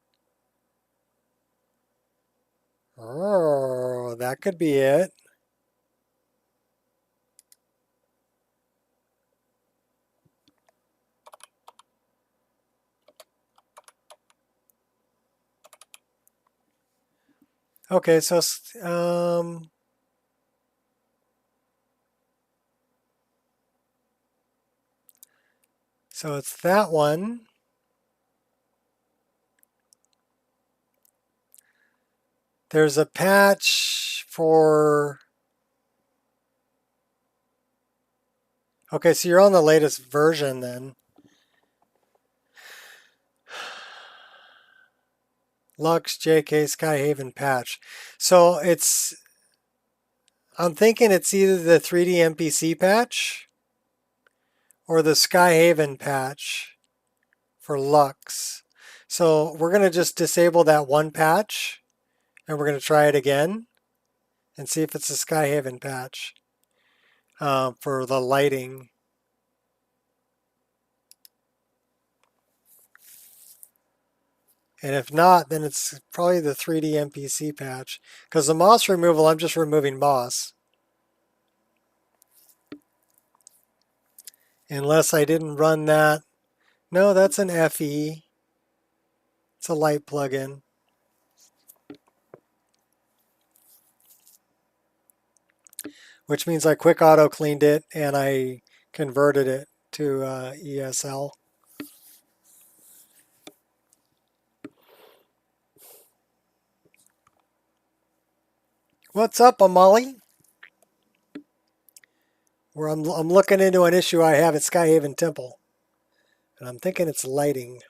Oh, that could be it. Okay, so it's that one. There's a patch for... Okay, so you're on the latest version then. Lux JK Skyhaven patch. So I'm thinking it's either the 3D NPC patch or the Skyhaven patch for Lux. So we're going to just disable that one patch and we're going to try it again and see if it's a Skyhaven patch for the lighting. And if not, then it's probably the 3D NPC patch. Because the moss removal, I'm just removing moss. Unless I didn't run that. No, that's an FE. It's a light plugin. Which means I quick auto cleaned it and I converted it to ESL. What's up, Amali? I'm looking into an issue I have at Skyhaven Temple. And I'm thinking it's lighting.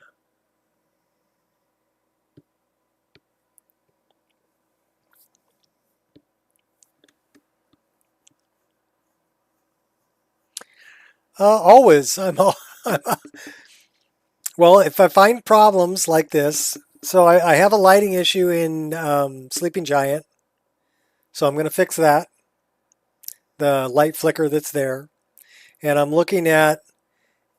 Always. Well, if I find problems like this, so I have a lighting issue in Sleeping Giant. So I'm going to fix that. The light flicker that's there. And I'm looking at,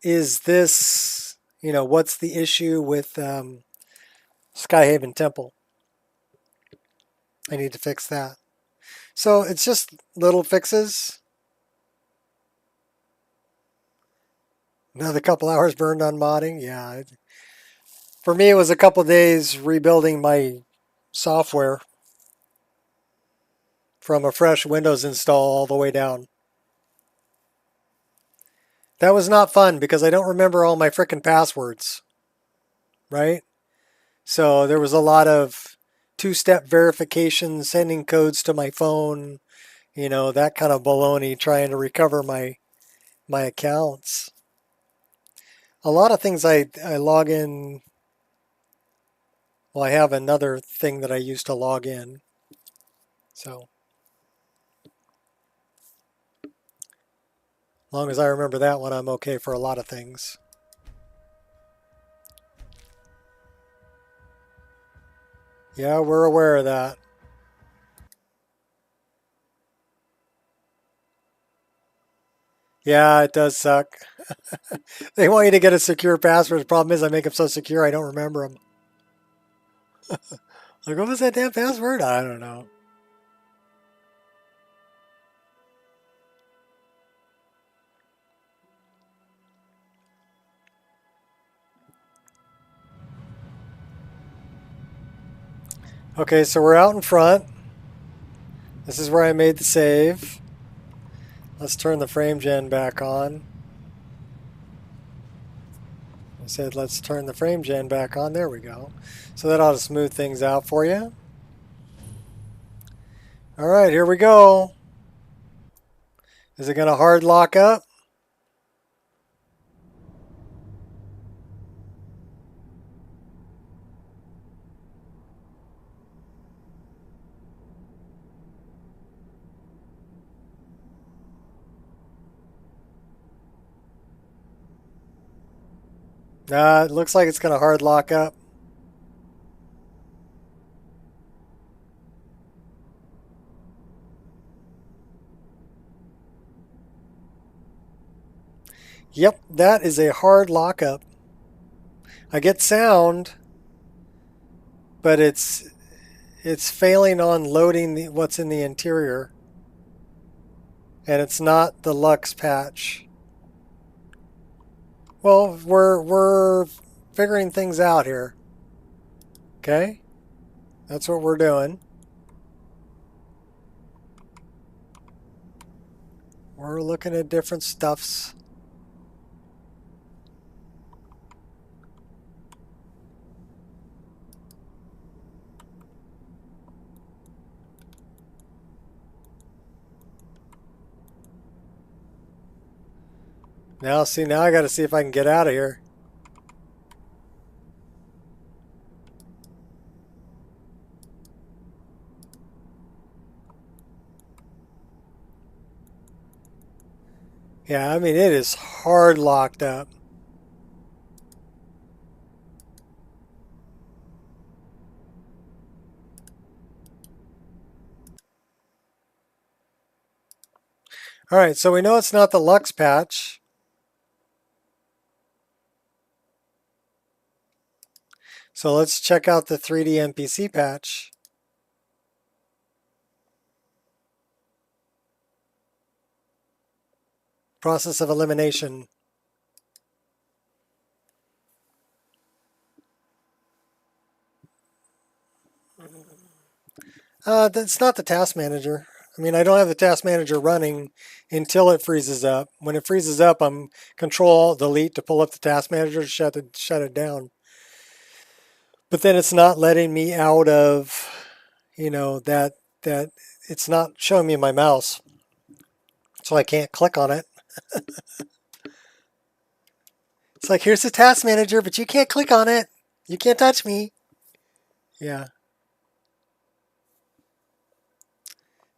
is this, what's the issue with Skyhaven Temple? I need to fix that. So it's just little fixes. Another couple hours burned on modding. Yeah. For me, it was a couple days rebuilding my software from a fresh Windows install all the way down. That was not fun because I don't remember all my frickin' passwords, right? So there was a lot of two-step verification, sending codes to my phone, you know, that kind of baloney, trying to recover my accounts. A lot of things I log in. Well, I have another thing that I use to log in. So, as long as I remember that one, I'm okay for a lot of things. Yeah, we're aware of that. Yeah, it does suck. They want you to get a secure password. The problem is I make them so secure I don't remember them. Like, what was that damn password? I don't know. Okay, so we're out in front. This is where I made the save. Let's turn the frame gen back on. I said let's turn the frame gen back on. There we go. So that ought to smooth things out for you. All right, here we go. Is it going to hard lock up? It looks like it's going to hard lock up. Yep, that is a hard lockup. I get sound, but it's failing on loading what's in the interior. And it's not the Lux patch. Well, we're figuring things out here. Okay? That's what we're doing. We're looking at different stuffs. Now, see, now I got to see if I can get out of here. Yeah, I mean, it is hard locked up. All right, so we know it's not the Lux patch. So let's check out the 3D NPC patch. Process of elimination. That's not the task manager. I mean, I don't have the task manager running until it freezes up. When it freezes up, I'm Control-Alt-Delete to pull up the task manager to shut it down. But then it's not letting me out of, you know, that it's not showing me my mouse. So I can't click on it. It's like, here's the task manager, but you can't click on it. You can't touch me. Yeah.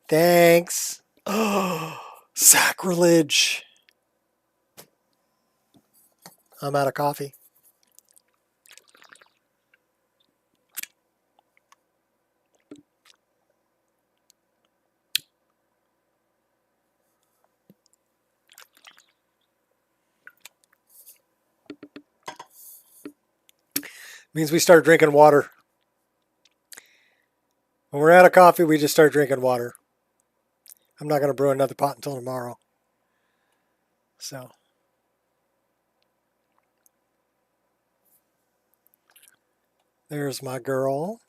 Thanks. Oh, sacrilege. I'm out of coffee. Means we start drinking water. When we're out of coffee, we just start drinking water. I'm not going to brew another pot until tomorrow. So. There's my girl.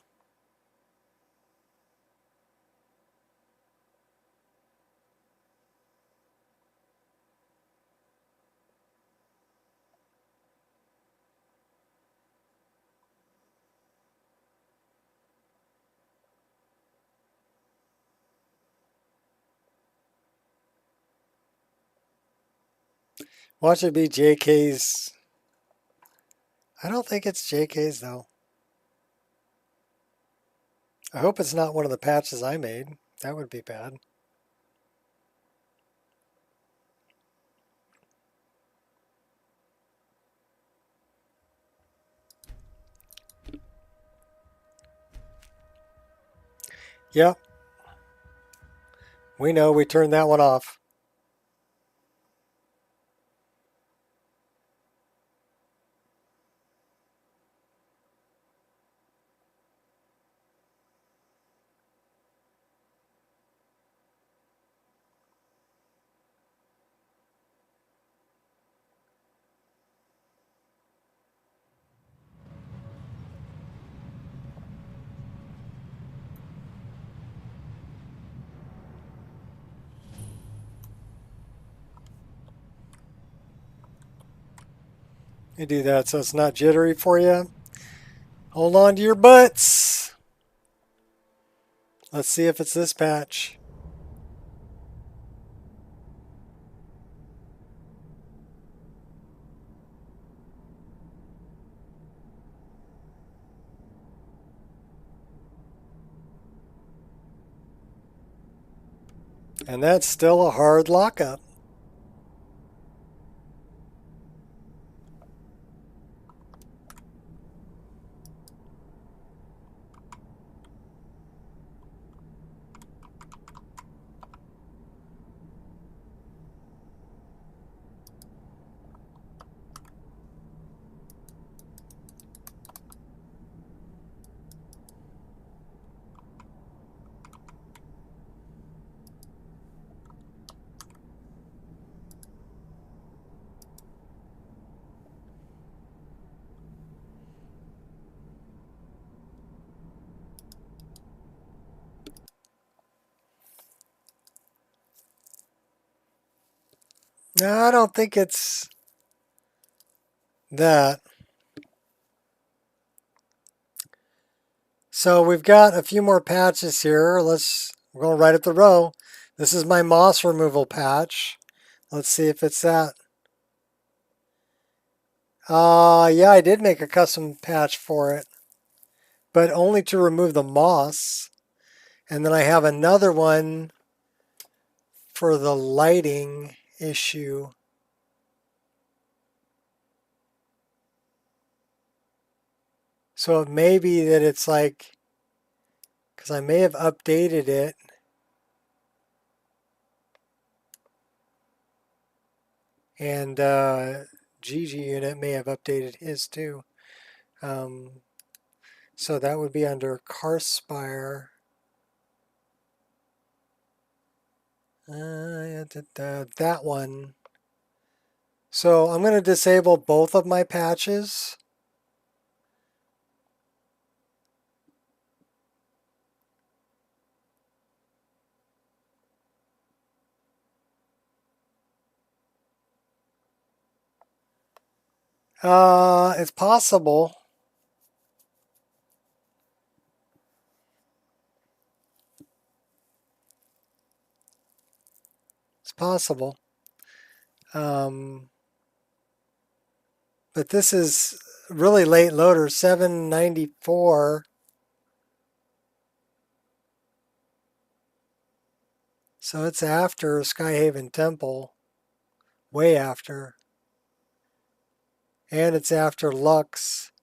Watch it be JK's. I don't think it's JK's though. I hope it's not one of the patches I made. That would be bad. Yep. We know we turned that one off. You do that so it's not jittery for you. Hold on to your butts. Let's see if it's this patch. And that's still a hard lockup. No, I don't think it's that. So we've got a few more patches here. We're going right at the row. This is my moss removal patch. Let's see if it's that. Yeah, I did make a custom patch for it, but only to remove the moss. And then I have another one for the lighting issue. So it may be that it's like, because I may have updated it. And Gigi Unit may have updated his too. So that would be under Carspire. That one. So I'm going to disable both of my patches. It's possible. It's possible. But this is really late loader, 794. So it's after Skyhaven Temple. Way after. And it's after Lux.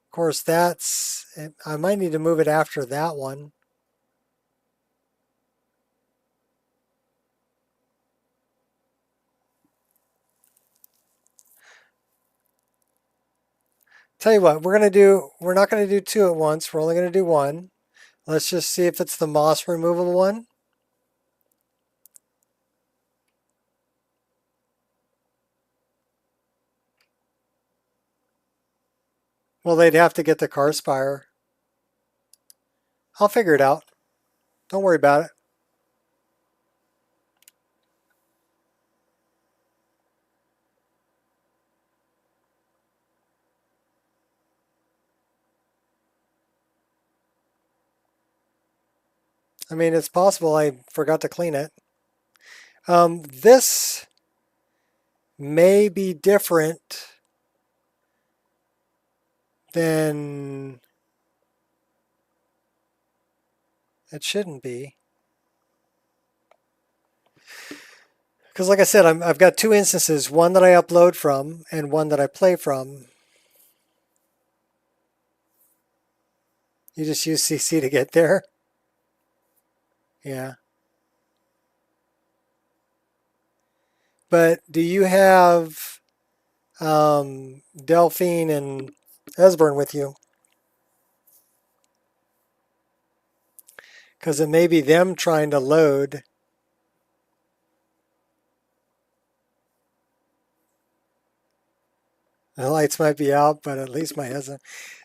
Of course, I might need to move it after that one. Tell you what, we're not going to do two at once. We're only going to do one. Let's just see if it's the moss removal one. Well, they'd have to get the car spire. I'll figure it out. Don't worry about it. I mean, it's possible I forgot to clean it. This may be different than it shouldn't be. Because like I said, I've got two instances, one that I upload from and one that I play from. You just use CC to get there? Yeah. But do you have Delphine and Esbern with you? Because it may be them trying to load. The lights might be out, but at least my husband.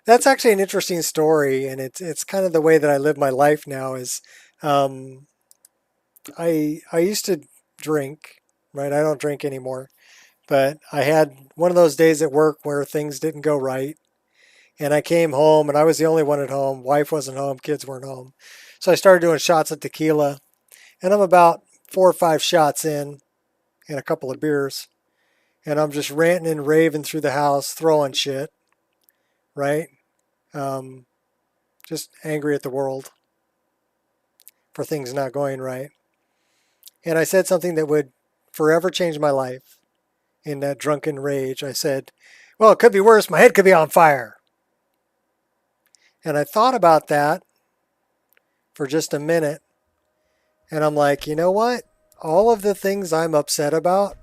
That's actually an interesting story, and it's kind of the way that I live my life now. Is I used to drink, right? I don't drink anymore, but I had one of those days at work where things didn't go right, and I came home, and I was the only one at home. Wife wasn't home, kids weren't home, so I started doing shots of tequila, and I'm about 4 or 5 shots in, and a couple of beers. And I'm just ranting and raving through the house, throwing shit, right? Just angry at the world for things not going right. And I said something that would forever change my life in that drunken rage. I said, well, it could be worse. My head could be on fire. And I thought about that for just a minute. And I'm like, you know what? All of the things I'm upset about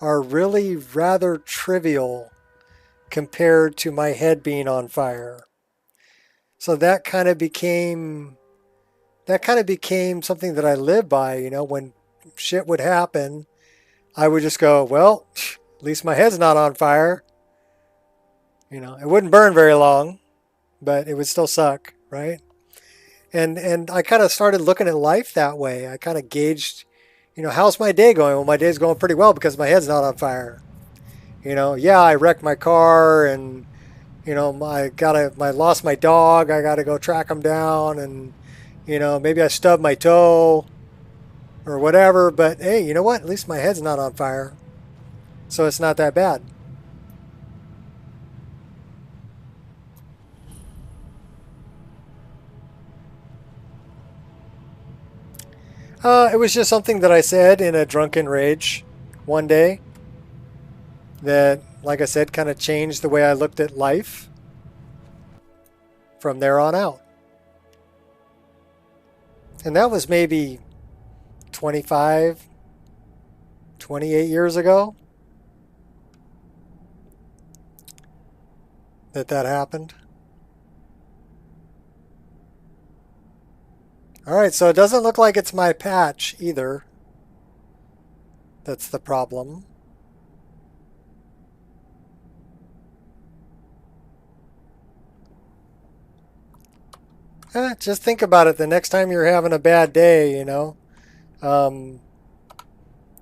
are really rather trivial compared to my head being on fire. So that kind of became something that I live by. You know, when shit would happen, I would just go, well, at least my head's not on fire. You know, it wouldn't burn very long, but it would still suck, right? And I kind of started looking at life that way. I kind of gauged, you know, how's my day going? Well, my day's going pretty well because my head's not on fire. You know, yeah, I wrecked my car, and you know, I lost my dog. I gotta go track him down, and you know, maybe I stubbed my toe or whatever. But hey, you know what? At least my head's not on fire, so it's not that bad. It was just something that I said in a drunken rage one day that, like I said, kind of changed the way I looked at life from there on out. And that was maybe 25, 28 years ago that happened. All right, so it doesn't look like it's my patch either. That's the problem. Just think about it. The next time you're having a bad day, you know,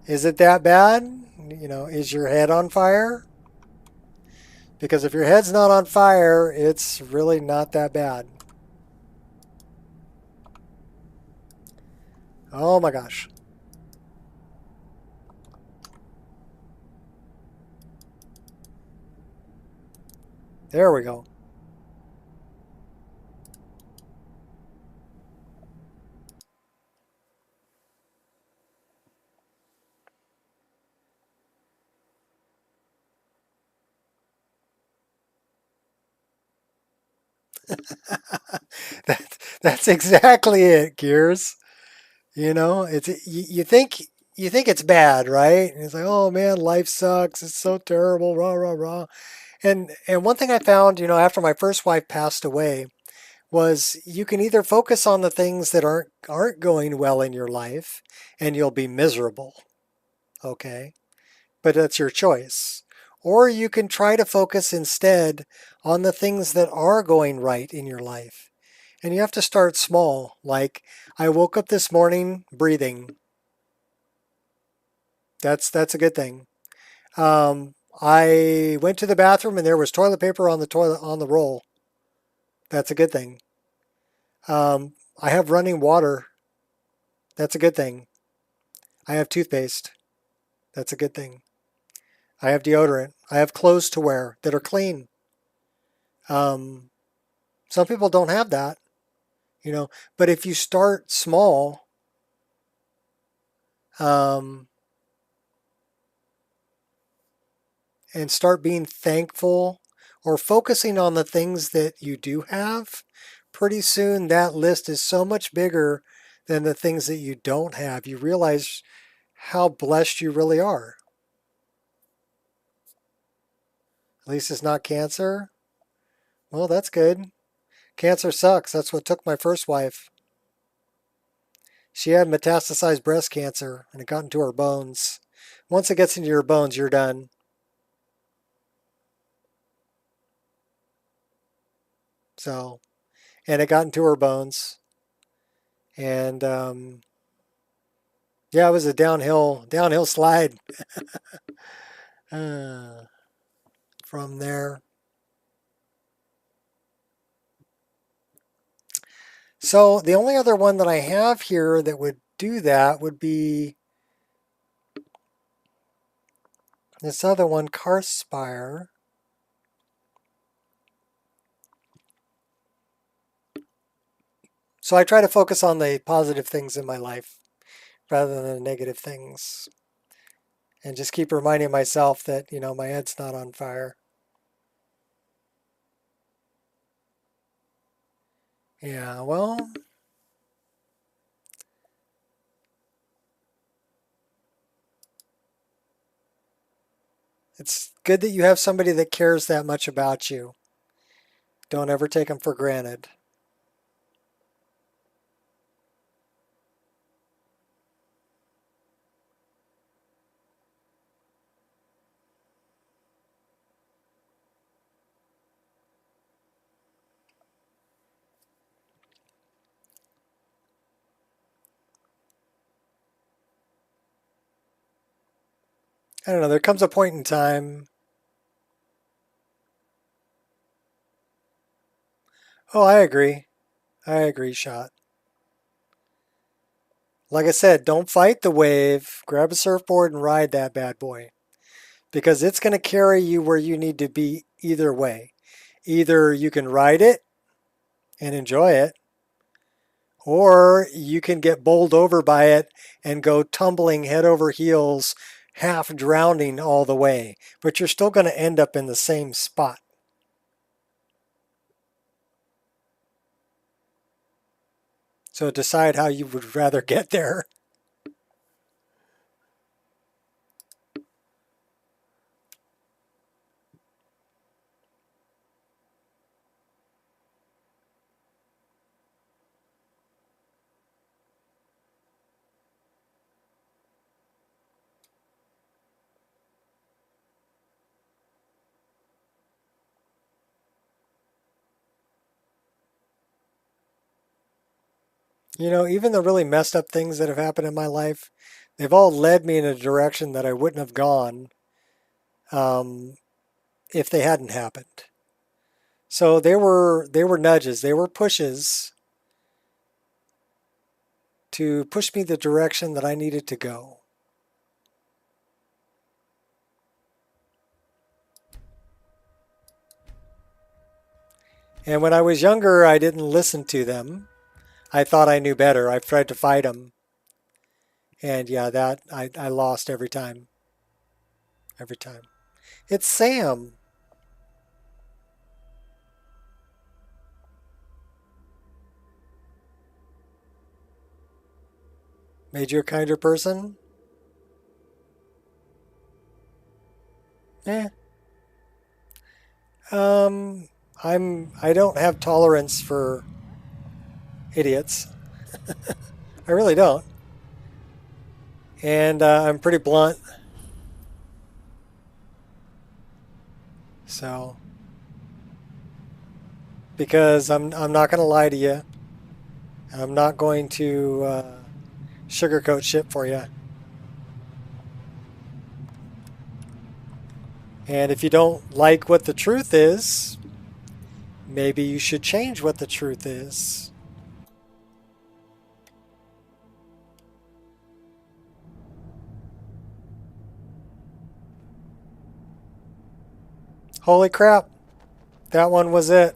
is it that bad? You know, is your head on fire? Because if your head's not on fire, it's really not that bad. Oh my gosh. There we go. That's exactly it, Gears. You know, you think it's bad, right? And it's like, oh man, life sucks. It's so terrible. Rah rah rah. And one thing I found, you know, after my first wife passed away, was you can either focus on the things that aren't going well in your life, and you'll be miserable. Okay, but that's your choice. Or you can try to focus instead on the things that are going right in your life. And you have to start small. Like, I woke up this morning breathing. That's a good thing. I went to the bathroom and there was toilet paper on the toilet on the roll. That's a good thing. I have running water. That's a good thing. I have toothpaste. That's a good thing. I have deodorant. I have clothes to wear that are clean. Some people don't have that, but if you start small, and start being thankful or focusing on the things that you do have, pretty soon that list is so much bigger than the things that you don't have. You realize how blessed you really are. At least it's not cancer. Well, that's good. Cancer sucks. That's what took my first wife. She had metastasized breast cancer and it got into her bones. Once it gets into your bones, you're done. So, and it got into her bones. And yeah, it was a downhill slide from there. So the only other one that I have here that would do that would be this other one, Carspire. So I try to focus on the positive things in my life rather than the negative things. And just keep reminding myself that, my head's not on fire. Yeah, well, it's good that you have somebody that cares that much about you. Don't ever take them for granted. I don't know, there comes a point in time. Oh, I agree. Shot. Like I said, don't fight the wave. Grab a surfboard and ride that bad boy. Because it's going to carry you where you need to be either way. Either you can ride it and enjoy it, or you can get bowled over by it and go tumbling head over heels, half drowning all the way. But you're still going to end up in the same spot. So decide how you would rather get there. Even the really messed up things that have happened in my life, they've all led me in a direction that I wouldn't have gone if they hadn't happened. So they were nudges, they were pushes to push me the direction that I needed to go. And when I was younger, I didn't listen to them. I thought I knew better. I tried to fight them. And yeah, that I lost every time. Every time. It's Sam. Made you a kinder person? Eh. I don't have tolerance for idiots. I really don't. And I'm pretty blunt. So, because I'm not going to lie to you. I'm not going to sugarcoat shit for you. And if you don't like what the truth is, maybe you should change what the truth is. Holy crap. That one was it.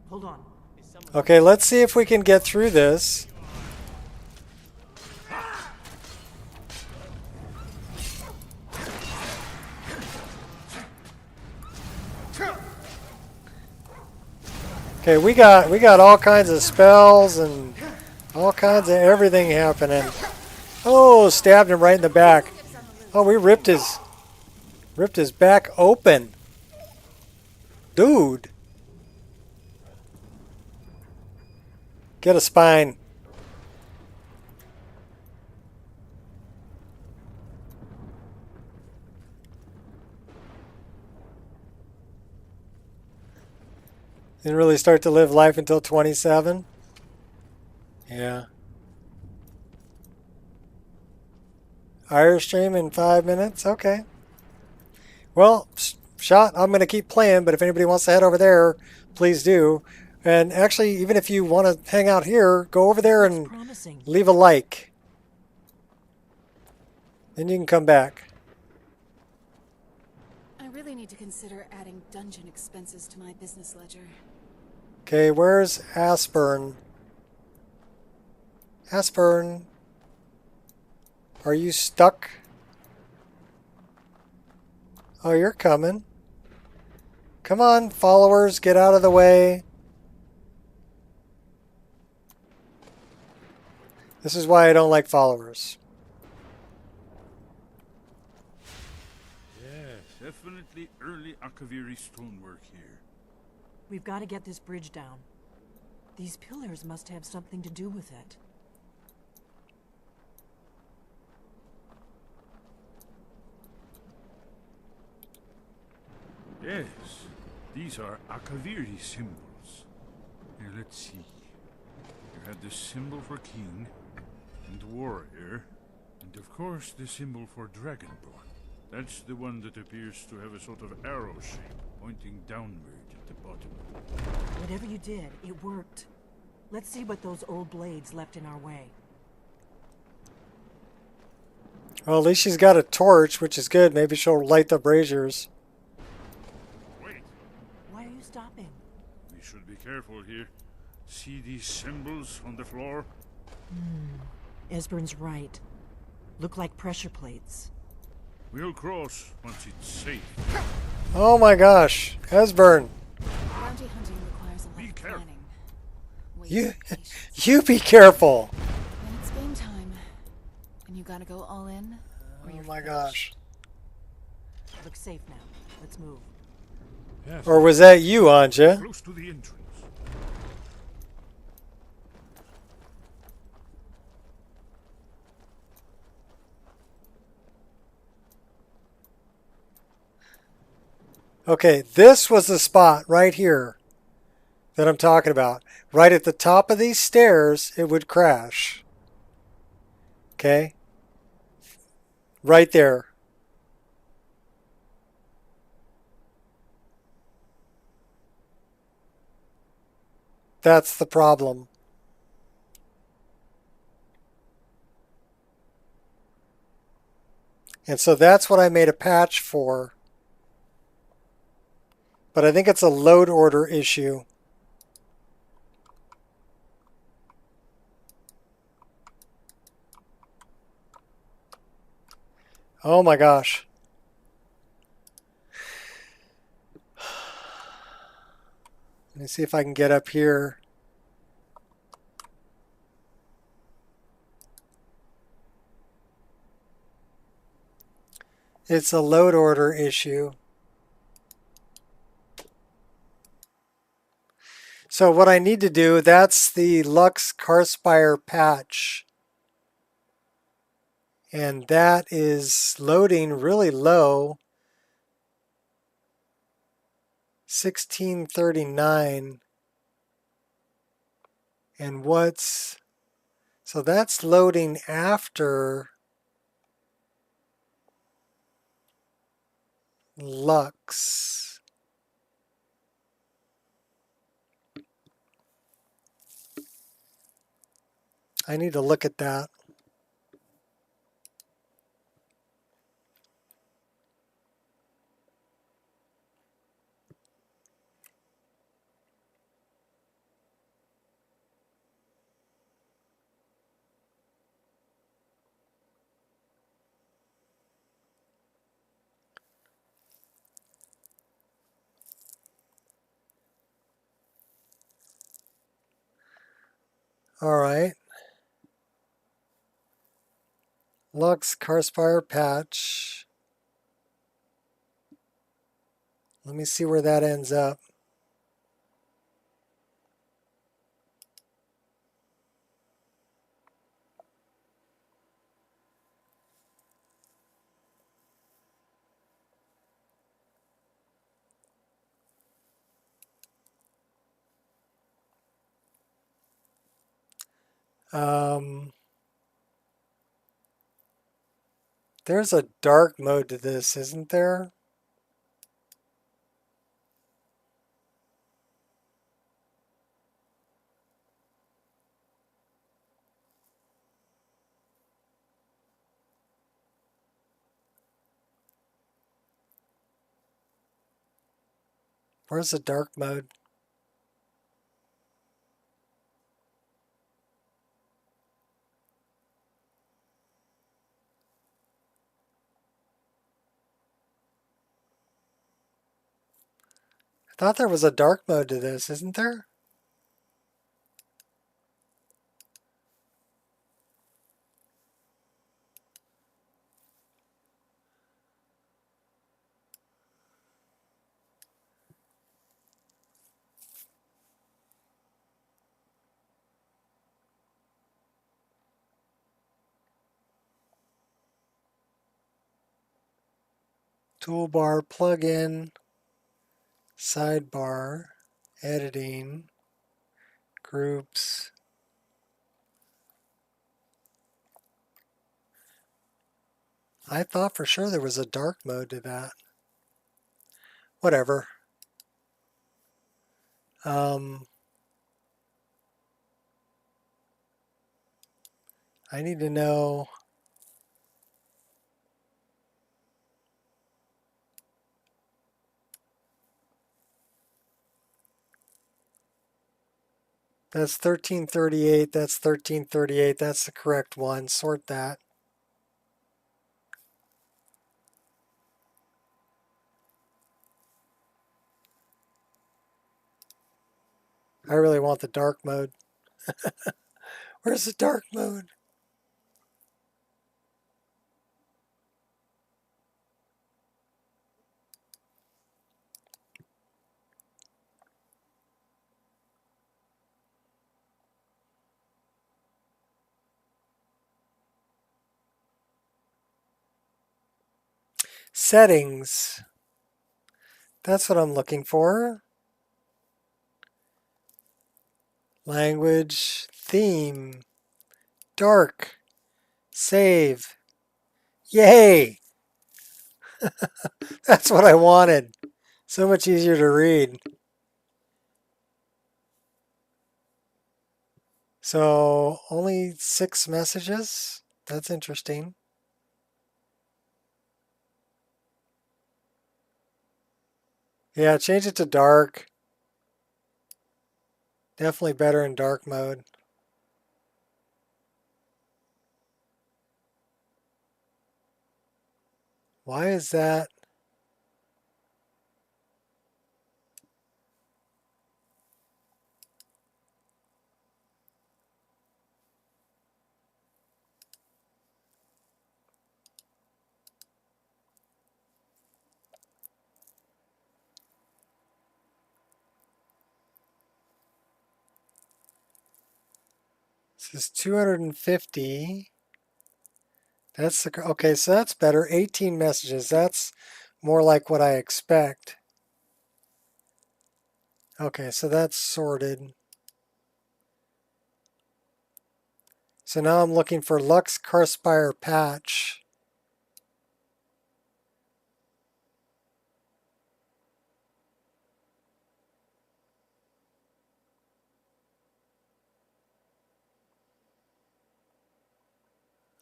Hold on. Okay, let's see if we can get through this. Okay, we got all kinds of spells and all kinds of everything happening. Oh, stabbed him right in the back. Oh, we ripped his back open. Dude. Get a spine. Didn't really start to live life until 27. Yeah. Irish stream in 5 minutes? Okay. Well, shot, I'm going to keep playing, but if anybody wants to head over there, please do. And actually, even if you want to hang out here, go over there and leave a like. Then you can come back. I really need to consider adding dungeon expenses to my business ledger. Okay, where's Aspern? Aspern, are you stuck? Oh, you're coming. Come on, followers, get out of the way. This is why I don't like followers. Yes, definitely early Akaviri stonework here. We've got to get this bridge down. These pillars must have something to do with it. Yes, these are Akaviri symbols. Here, let's see. You have the symbol for king and warrior, and of course the symbol for dragonborn. That's the one that appears to have a sort of arrow shape pointing downward at the bottom. Whatever you did, it worked. Let's see what those old blades left in our way. Well, at least she's got a torch, which is good. Maybe she'll light the braziers. Wait, Why are you stopping? we should be careful here. See these symbols on the floor? Esbern's right. Look like pressure plates. We'll cross once it's safe. Oh my gosh, Esbern. Bounty hunting requires a lot Be of careful. planning. You, Waiting, patience. you be careful. When it's game time, and you gotta go all in, or Oh you're my finished. gosh. Look safe now. Let's move. Yes, Or was that you, Anja? close to the entrance. Okay, this was the spot right here that I'm talking about. Right at the top of these stairs, it would crash. Okay? Right there. That's the problem. And so that's what I made a patch for. But I think it's a load order issue. Oh my gosh. Let me see if I can get up here. It's a load order issue. So what I need to do, that's the Lux Carspire patch. And that is loading really low. 1639. And so that's loading after Lux. I need to look at that. All right. Lux Carspire patch. Let me see where that ends up. There's a dark mode to this, isn't there? Where's the dark mode? I thought there was a dark mode to this, isn't there? Toolbar, plugin, sidebar, editing, groups. I thought for sure there was a dark mode to that. Whatever. I need to know. That's 1338. That's 1338. That's the correct one. Sort that. I really want the dark mode. Where's the dark mode? Settings. That's what I'm looking for. Language, theme, dark, save. Yay! That's what I wanted. So much easier to read. So only 6 messages. That's interesting. Yeah, change it to dark. Definitely better in dark mode. Why is that? This is 250. That's the, okay, so that's better. 18 messages. That's more like what I expect. Okay, so that's sorted. So now I'm looking for Lux Carspire Patch.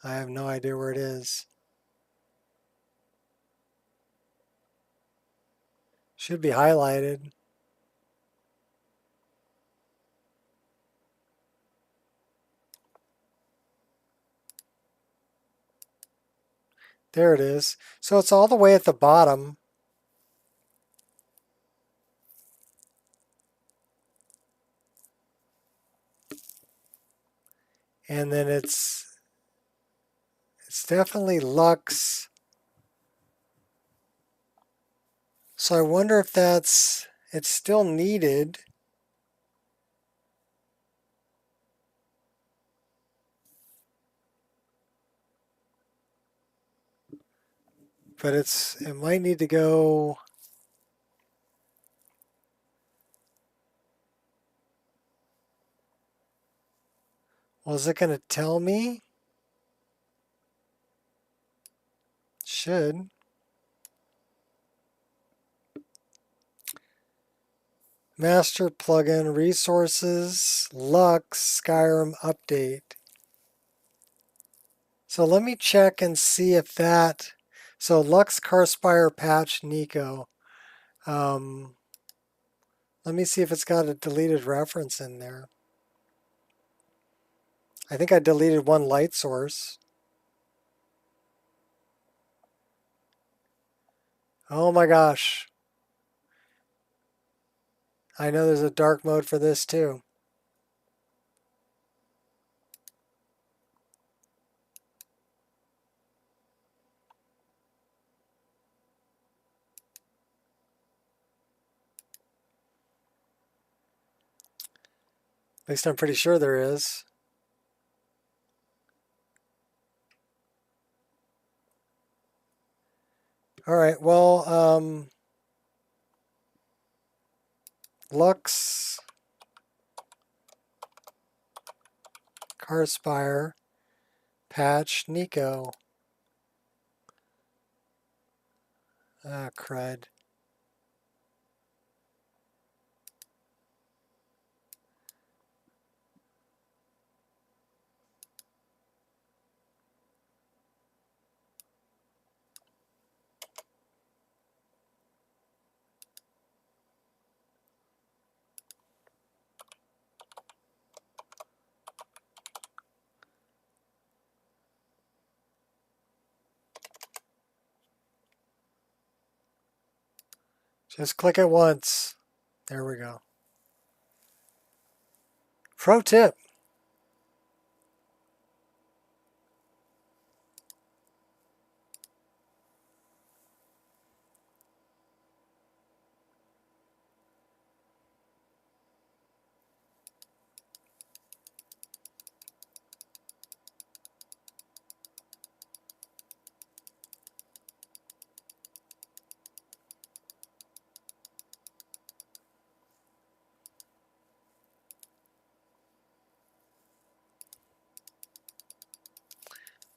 I have no idea where it is. Should be highlighted. There it is. So it's all the way at the bottom. And then it's definitely Lux. So I wonder if it's still needed. But it might need to go. Well, is it going to tell me? Should. Master plugin, resources, Lux, Skyrim update. So let me check and see if that. So Lux Carspire patch Nico. Let me see if it's got a deleted reference in there. I think I deleted one light source. Oh my gosh. I know there's a dark mode for this too. At least I'm pretty sure there is. All right, well, Lux Carspire patch Nico. Ah, crud. Just click it once. There we go. Pro tip.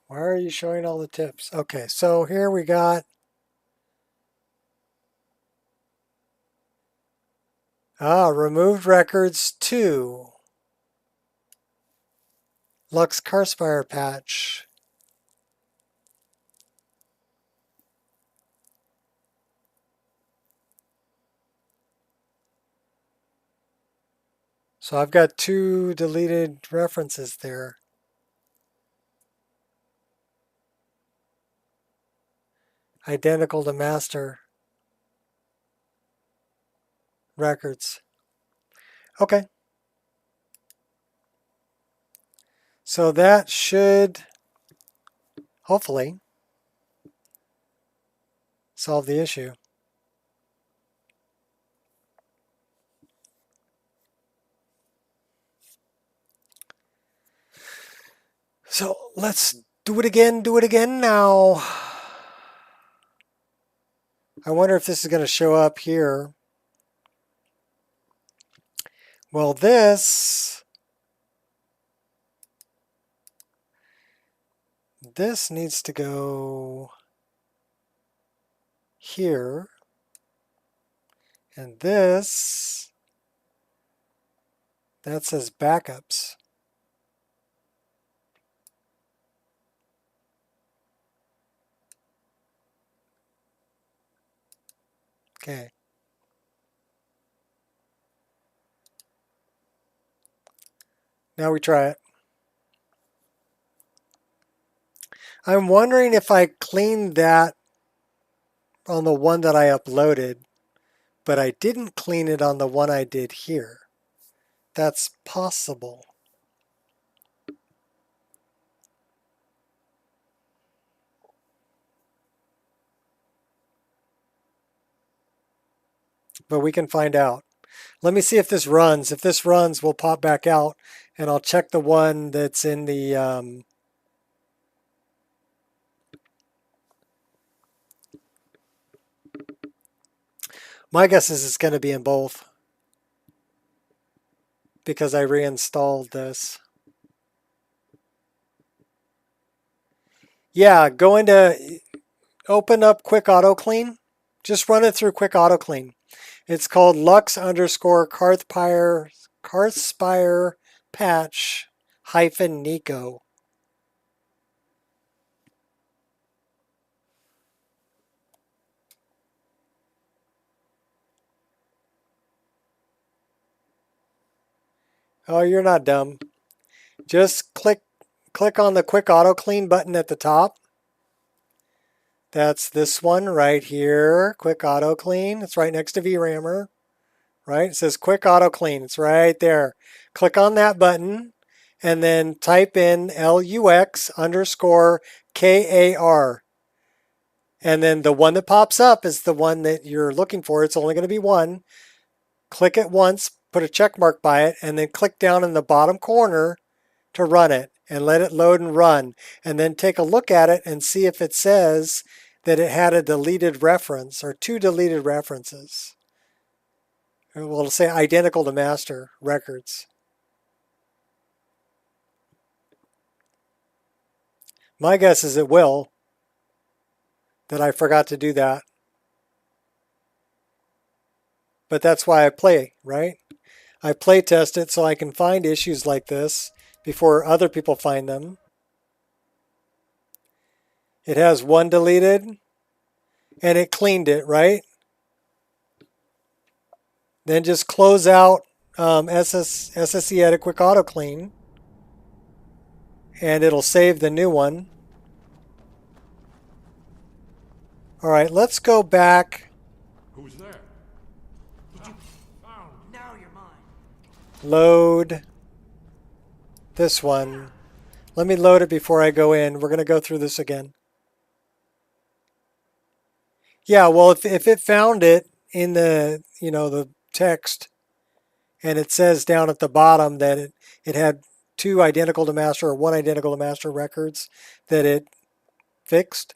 Why are you showing all the tips? Okay, so here we got removed records 2. Lux Carspire patch. So I've got 2 deleted references there. Identical to master records. Okay. So that should hopefully solve the issue. So let's Do it again now. I wonder if this is going to show up here. Well, this needs to go here. And this, that says backups. Okay. Now we try it. I'm wondering if I cleaned that on the one that I uploaded, but I didn't clean it on the one I did here. That's possible. But we can find out. Let me see if this runs. If this runs, we'll pop back out, and I'll check the one that's in the... My guess is it's going to be in both, because I reinstalled this. Yeah, go into... Open up Quick Auto Clean. Just run it through Quick Auto Clean. It's called Lux_Karthspire patch hyphen Nico. Oh, you're not dumb. Just click on the Quick Auto Clean button at the top. That's this one right here, Quick Auto Clean. It's right next to VRAMer, right? It says Quick Auto Clean. It's right there. Click on that button and then type in LUX_KAR. And then the one that pops up is the one that you're looking for. It's only going to be one. Click it once, put a check mark by it, and then click down in the bottom corner to run it and let it load and run. And then take a look at it and see if it says that it had a deleted reference or two deleted references. Well, it'll say identical to master records. My guess is it will, that I forgot to do that. But that's why I play, right? I play test it so I can find issues like this before other people find them. It has one deleted, and it cleaned it, right? Then just close out SSE Edit Quick Auto Clean, and it'll save the new one. All right, let's go back. Who's there? Now you're mine. Load this one. Let me load it before I go in. We're going to go through this again. Yeah, well, if it found it in the, the text, and it says down at the bottom that it had two identical to master or one identical to master records that it fixed,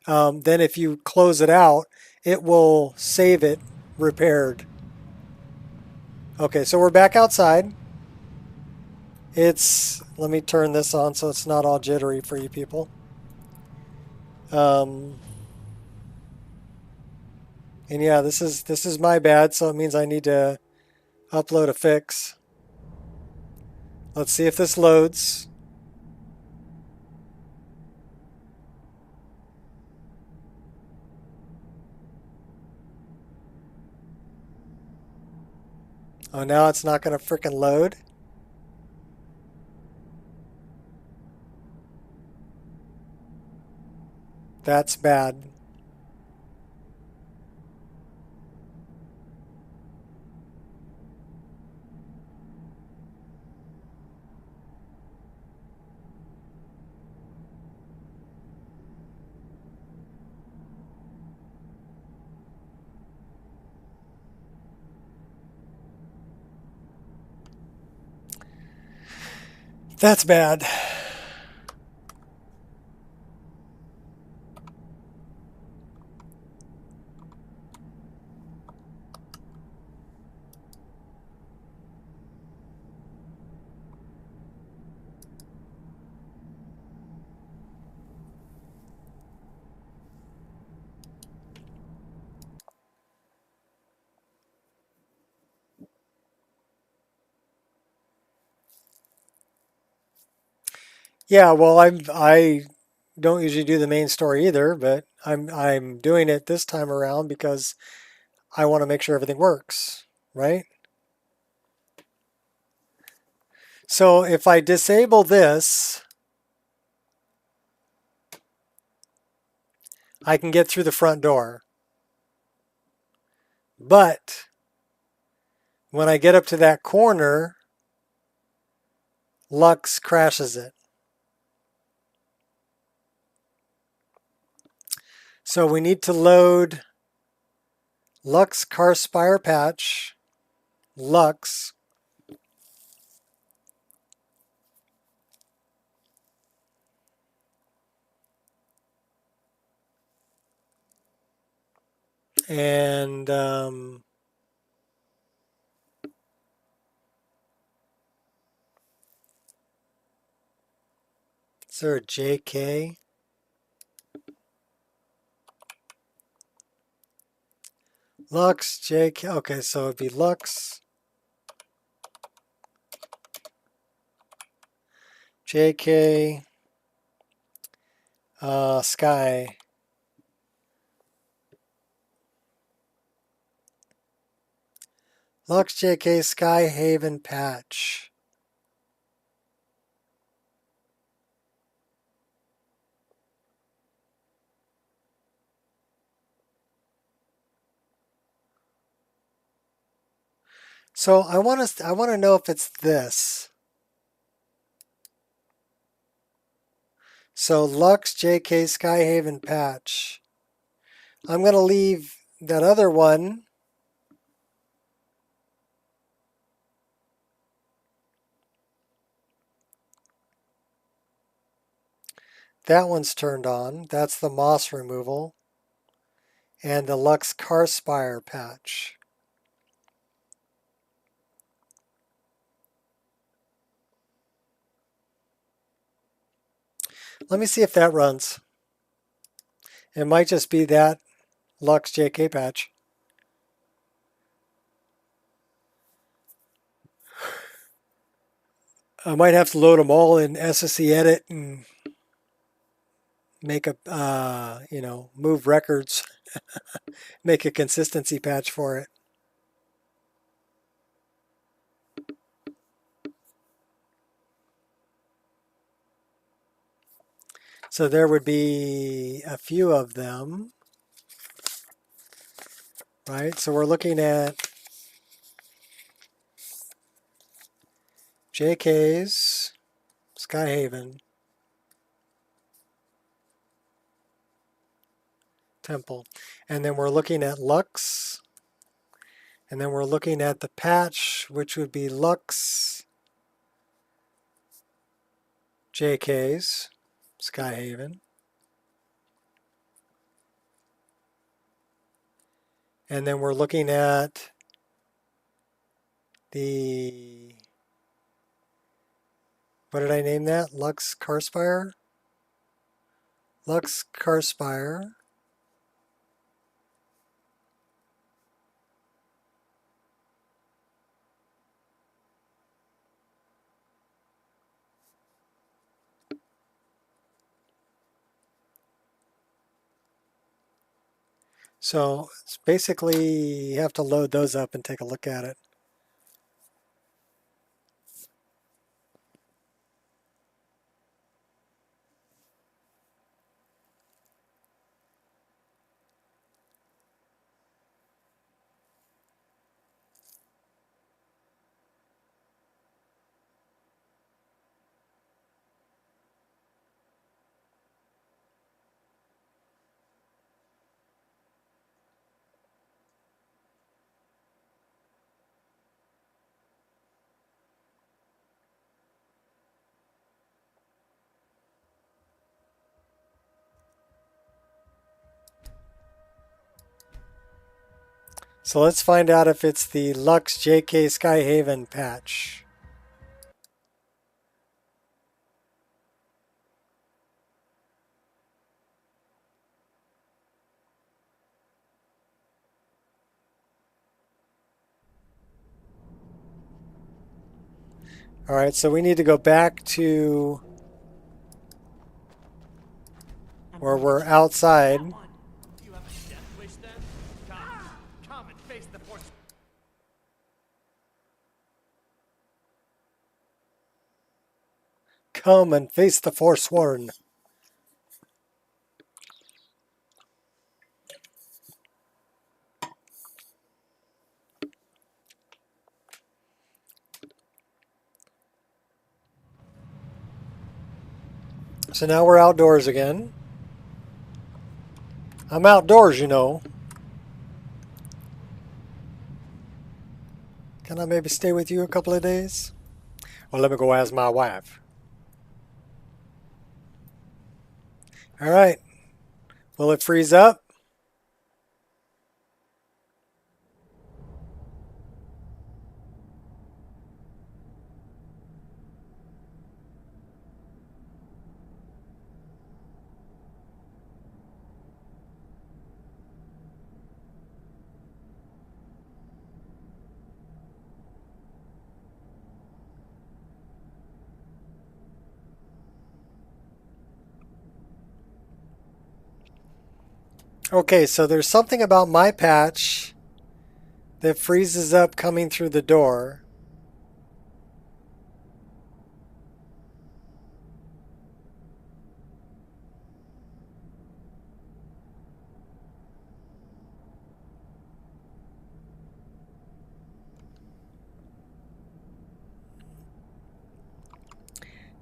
then if you close it out, it will save it repaired. Okay, so we're back outside. Let me turn this on so it's not all jittery for you people. And yeah, this is my bad, so it means I need to upload a fix. Let's see if this loads. Oh, now it's not going to frickin' load. That's bad. That's bad. Yeah, well, I don't usually do the main story either, but I'm doing it this time around because I want to make sure everything works, right? So if I disable this, I can get through the front door. But when I get up to that corner, Lux crashes it. So we need to load Lux Car Spire Patch, Lux, and is there a JK? Lux, JK. Okay, so it'd be Lux, JK, Sky. Lux, JK, Sky Haven Patch. So I want to know if it's this. So Lux, JK, Sky Haven Patch. I'm going to leave that other one. That one's turned on. That's the moss removal. And the Lux Car Spire patch. Let me see if that runs. It might just be that Lux JK patch. I might have to load them all in SSE edit and make a, move records, make a consistency patch for it. So there would be a few of them, right? So we're looking at JK's, Skyhaven, Temple. And then we're looking at Lux. And then we're looking at the patch, which would be Lux, JK's, Skyhaven. And then we're looking at the, what did I name that? Lux Carspire? Lux Carspire. So it's basically you have to load those up and take a look at it. So let's find out if it's the Lux JK Skyhaven patch. All right, so we need to go back to where we're outside. That one. You have a death wish then? Come and face the force. Come and face the Forsworn. So now we're outdoors again. I'm outdoors, you know. Can I maybe stay with you a couple of days? Well, let me go ask my wife. All right. Will it freeze up? Okay, so there's something about my patch that freezes up coming through the door.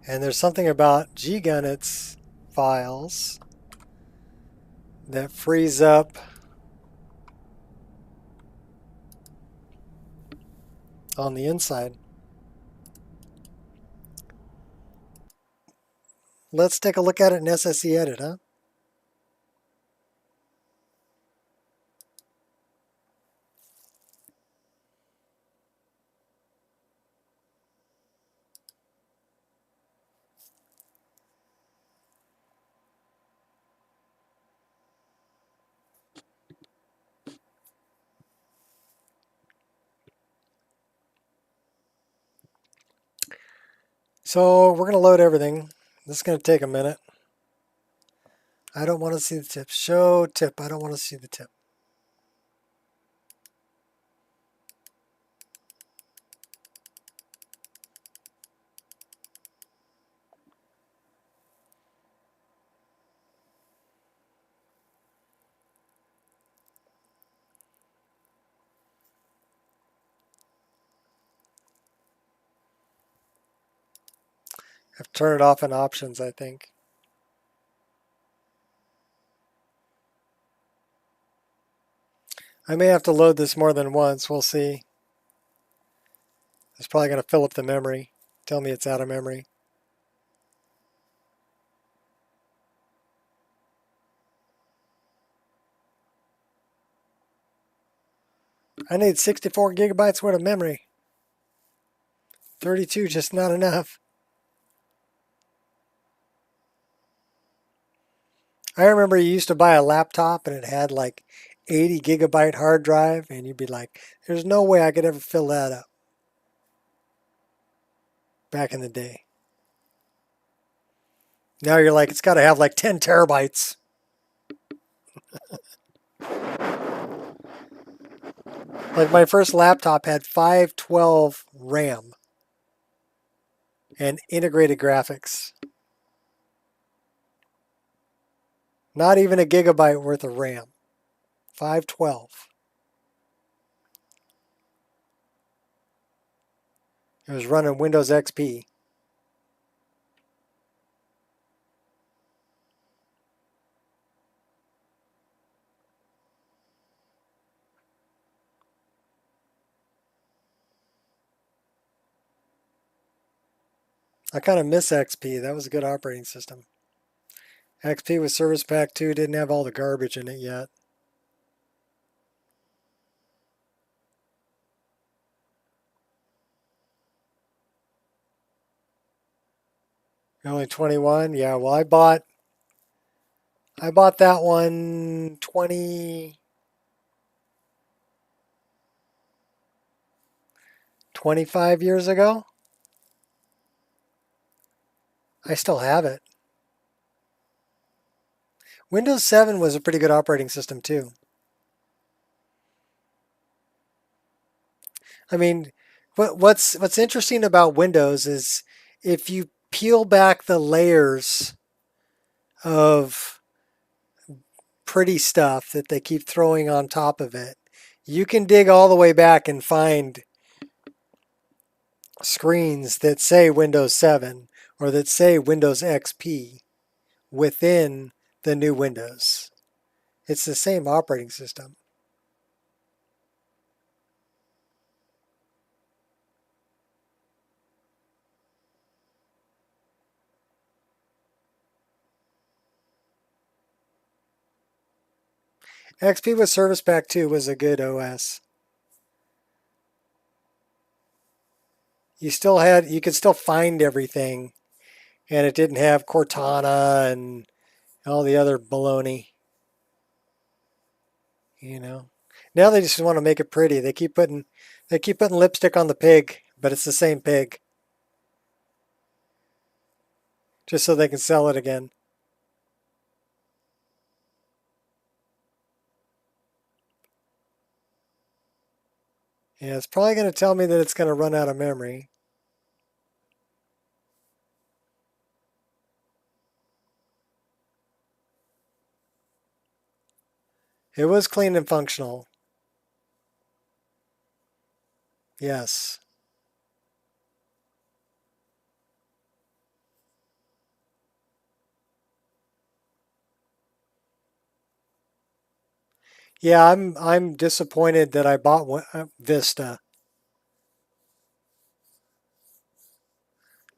And there's something about G-Gunnet's files that freeze up on the inside. Let's take a look at it in SSE Edit, huh? So we're going to load everything. This is going to take a minute. I don't want to see the tip. Show tip. I don't want to see the tip. I have to turn it off in options, I think. I may have to load this more than once. We'll see. It's probably going to fill up the memory. Tell me it's out of memory. I need 64 gigabytes worth of memory. 32 just not enough. I remember you used to buy a laptop and it had like 80 gigabyte hard drive and you'd be like, there's no way I could ever fill that up. Back in the day. Now you're like, it's got to have like 10 terabytes. Like my first laptop had 512 RAM and integrated graphics. Not even a gigabyte worth of RAM. 512. It was running Windows XP. I kind of miss XP. That was a good operating system. XP with Service Pack 2 didn't have all the garbage in it yet. You're only 21? Yeah, well I bought that one 25 years ago. I still have it. Windows 7 was a pretty good operating system too. I mean, what's interesting about Windows is if you peel back the layers of pretty stuff that they keep throwing on top of it, you can dig all the way back and find screens that say Windows 7 or that say Windows XP within the new Windows. It's the same operating system. XP with Service Pack 2 was a good OS. You could still find everything, and it didn't have Cortana and all the other baloney. You know, now they just want to make it pretty. They keep putting lipstick on the pig, but it's the same pig, just so they can sell it again. Yeah, it's probably going to tell me that it's going to run out of memory. It was clean and functional. Yes. Yeah, I'm disappointed that I bought Vista.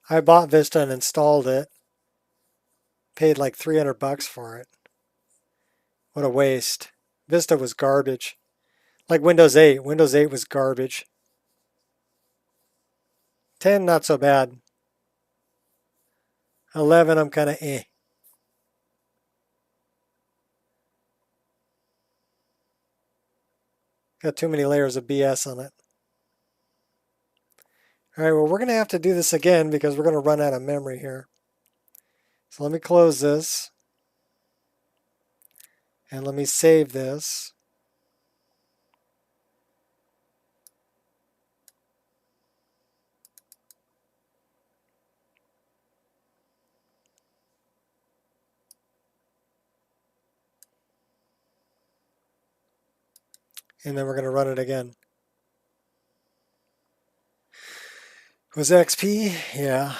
I bought Vista and installed it. Paid like $300 for it. What a waste. Vista was garbage. Like Windows 8. Windows 8 was garbage. 10, not so bad. 11, I'm kind of eh. Got too many layers of BS on it. All right, well, we're going to have to do this again because we're going to run out of memory here. So let me close this. And let me save this. And then we're going to run it again. Was XP? Yeah.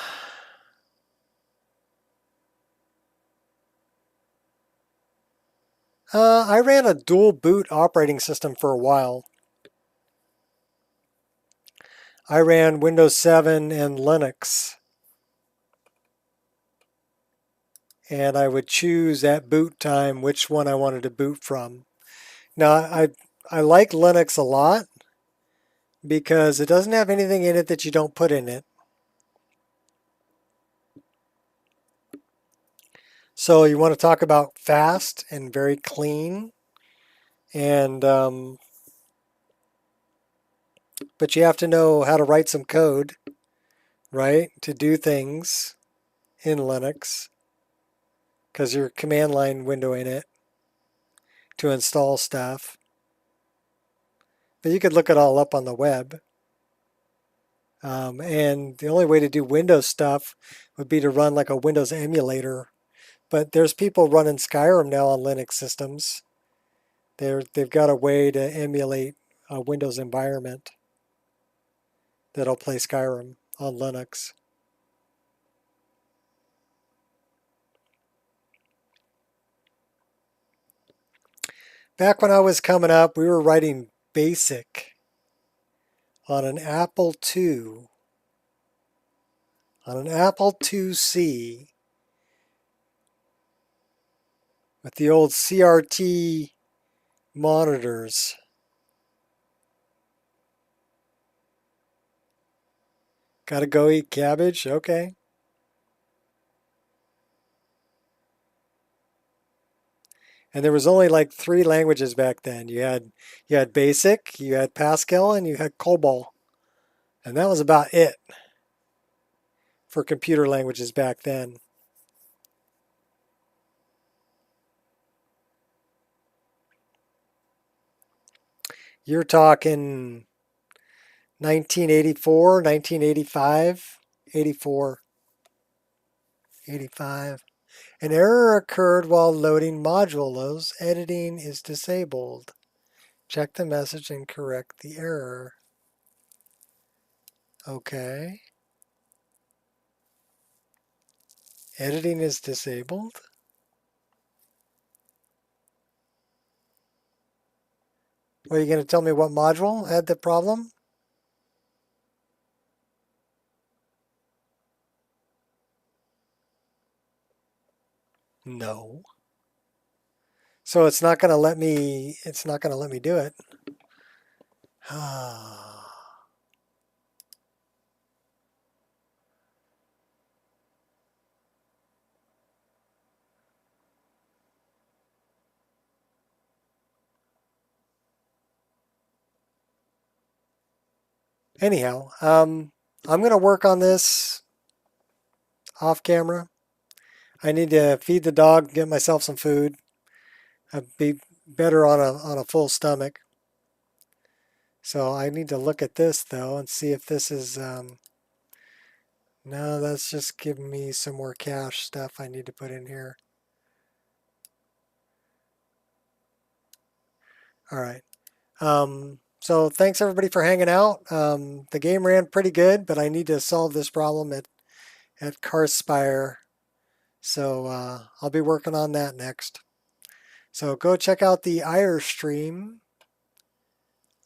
I ran a dual boot operating system for a while. I ran Windows 7 and Linux. And I would choose at boot time which one I wanted to boot from. Now, I like Linux a lot because it doesn't have anything in it that you don't put in it. So you want to talk about fast and very clean. And but you have to know how to write some code, right, to do things in Linux because your command line window in it to install stuff. But you could look it all up on the web. And the only way to do Windows stuff would be to run like a Windows emulator. But there's people running Skyrim now on Linux systems. They've got a way to emulate a Windows environment that'll play Skyrim on Linux. Back when I was coming up, we were writing BASIC on an Apple II. On an Apple IIc with the old CRT monitors. Gotta go eat cabbage? Okay. And there was only like 3 languages back then. You had BASIC, you had Pascal, and you had COBOL. And that was about it for computer languages back then. You're talking 1984, 1985, 84, 85. An error occurred while loading modulos. Editing is disabled. Check the message and correct the error. Okay. Editing is disabled. What, are you going to tell me what module had the problem? No. So it's not going to let me, do it. Anyhow, I'm going to work on this off camera. I need to feed the dog, get myself some food. I'd be better on a full stomach. So I need to look at this though and see if this is, no, that's just giving me some more cache stuff I need to put in here. All right. So thanks everybody for hanging out. The game ran pretty good, but I need to solve this problem at Carspire. So I'll be working on that next. So go check out the IR stream.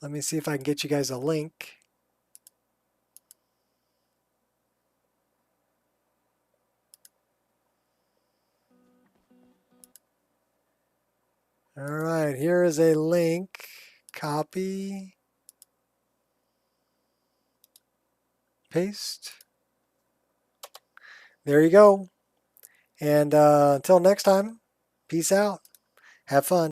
Let me see if I can get you guys a link. All right, here is a link. Copy. Paste. There you go. And until next time, peace out. Have fun.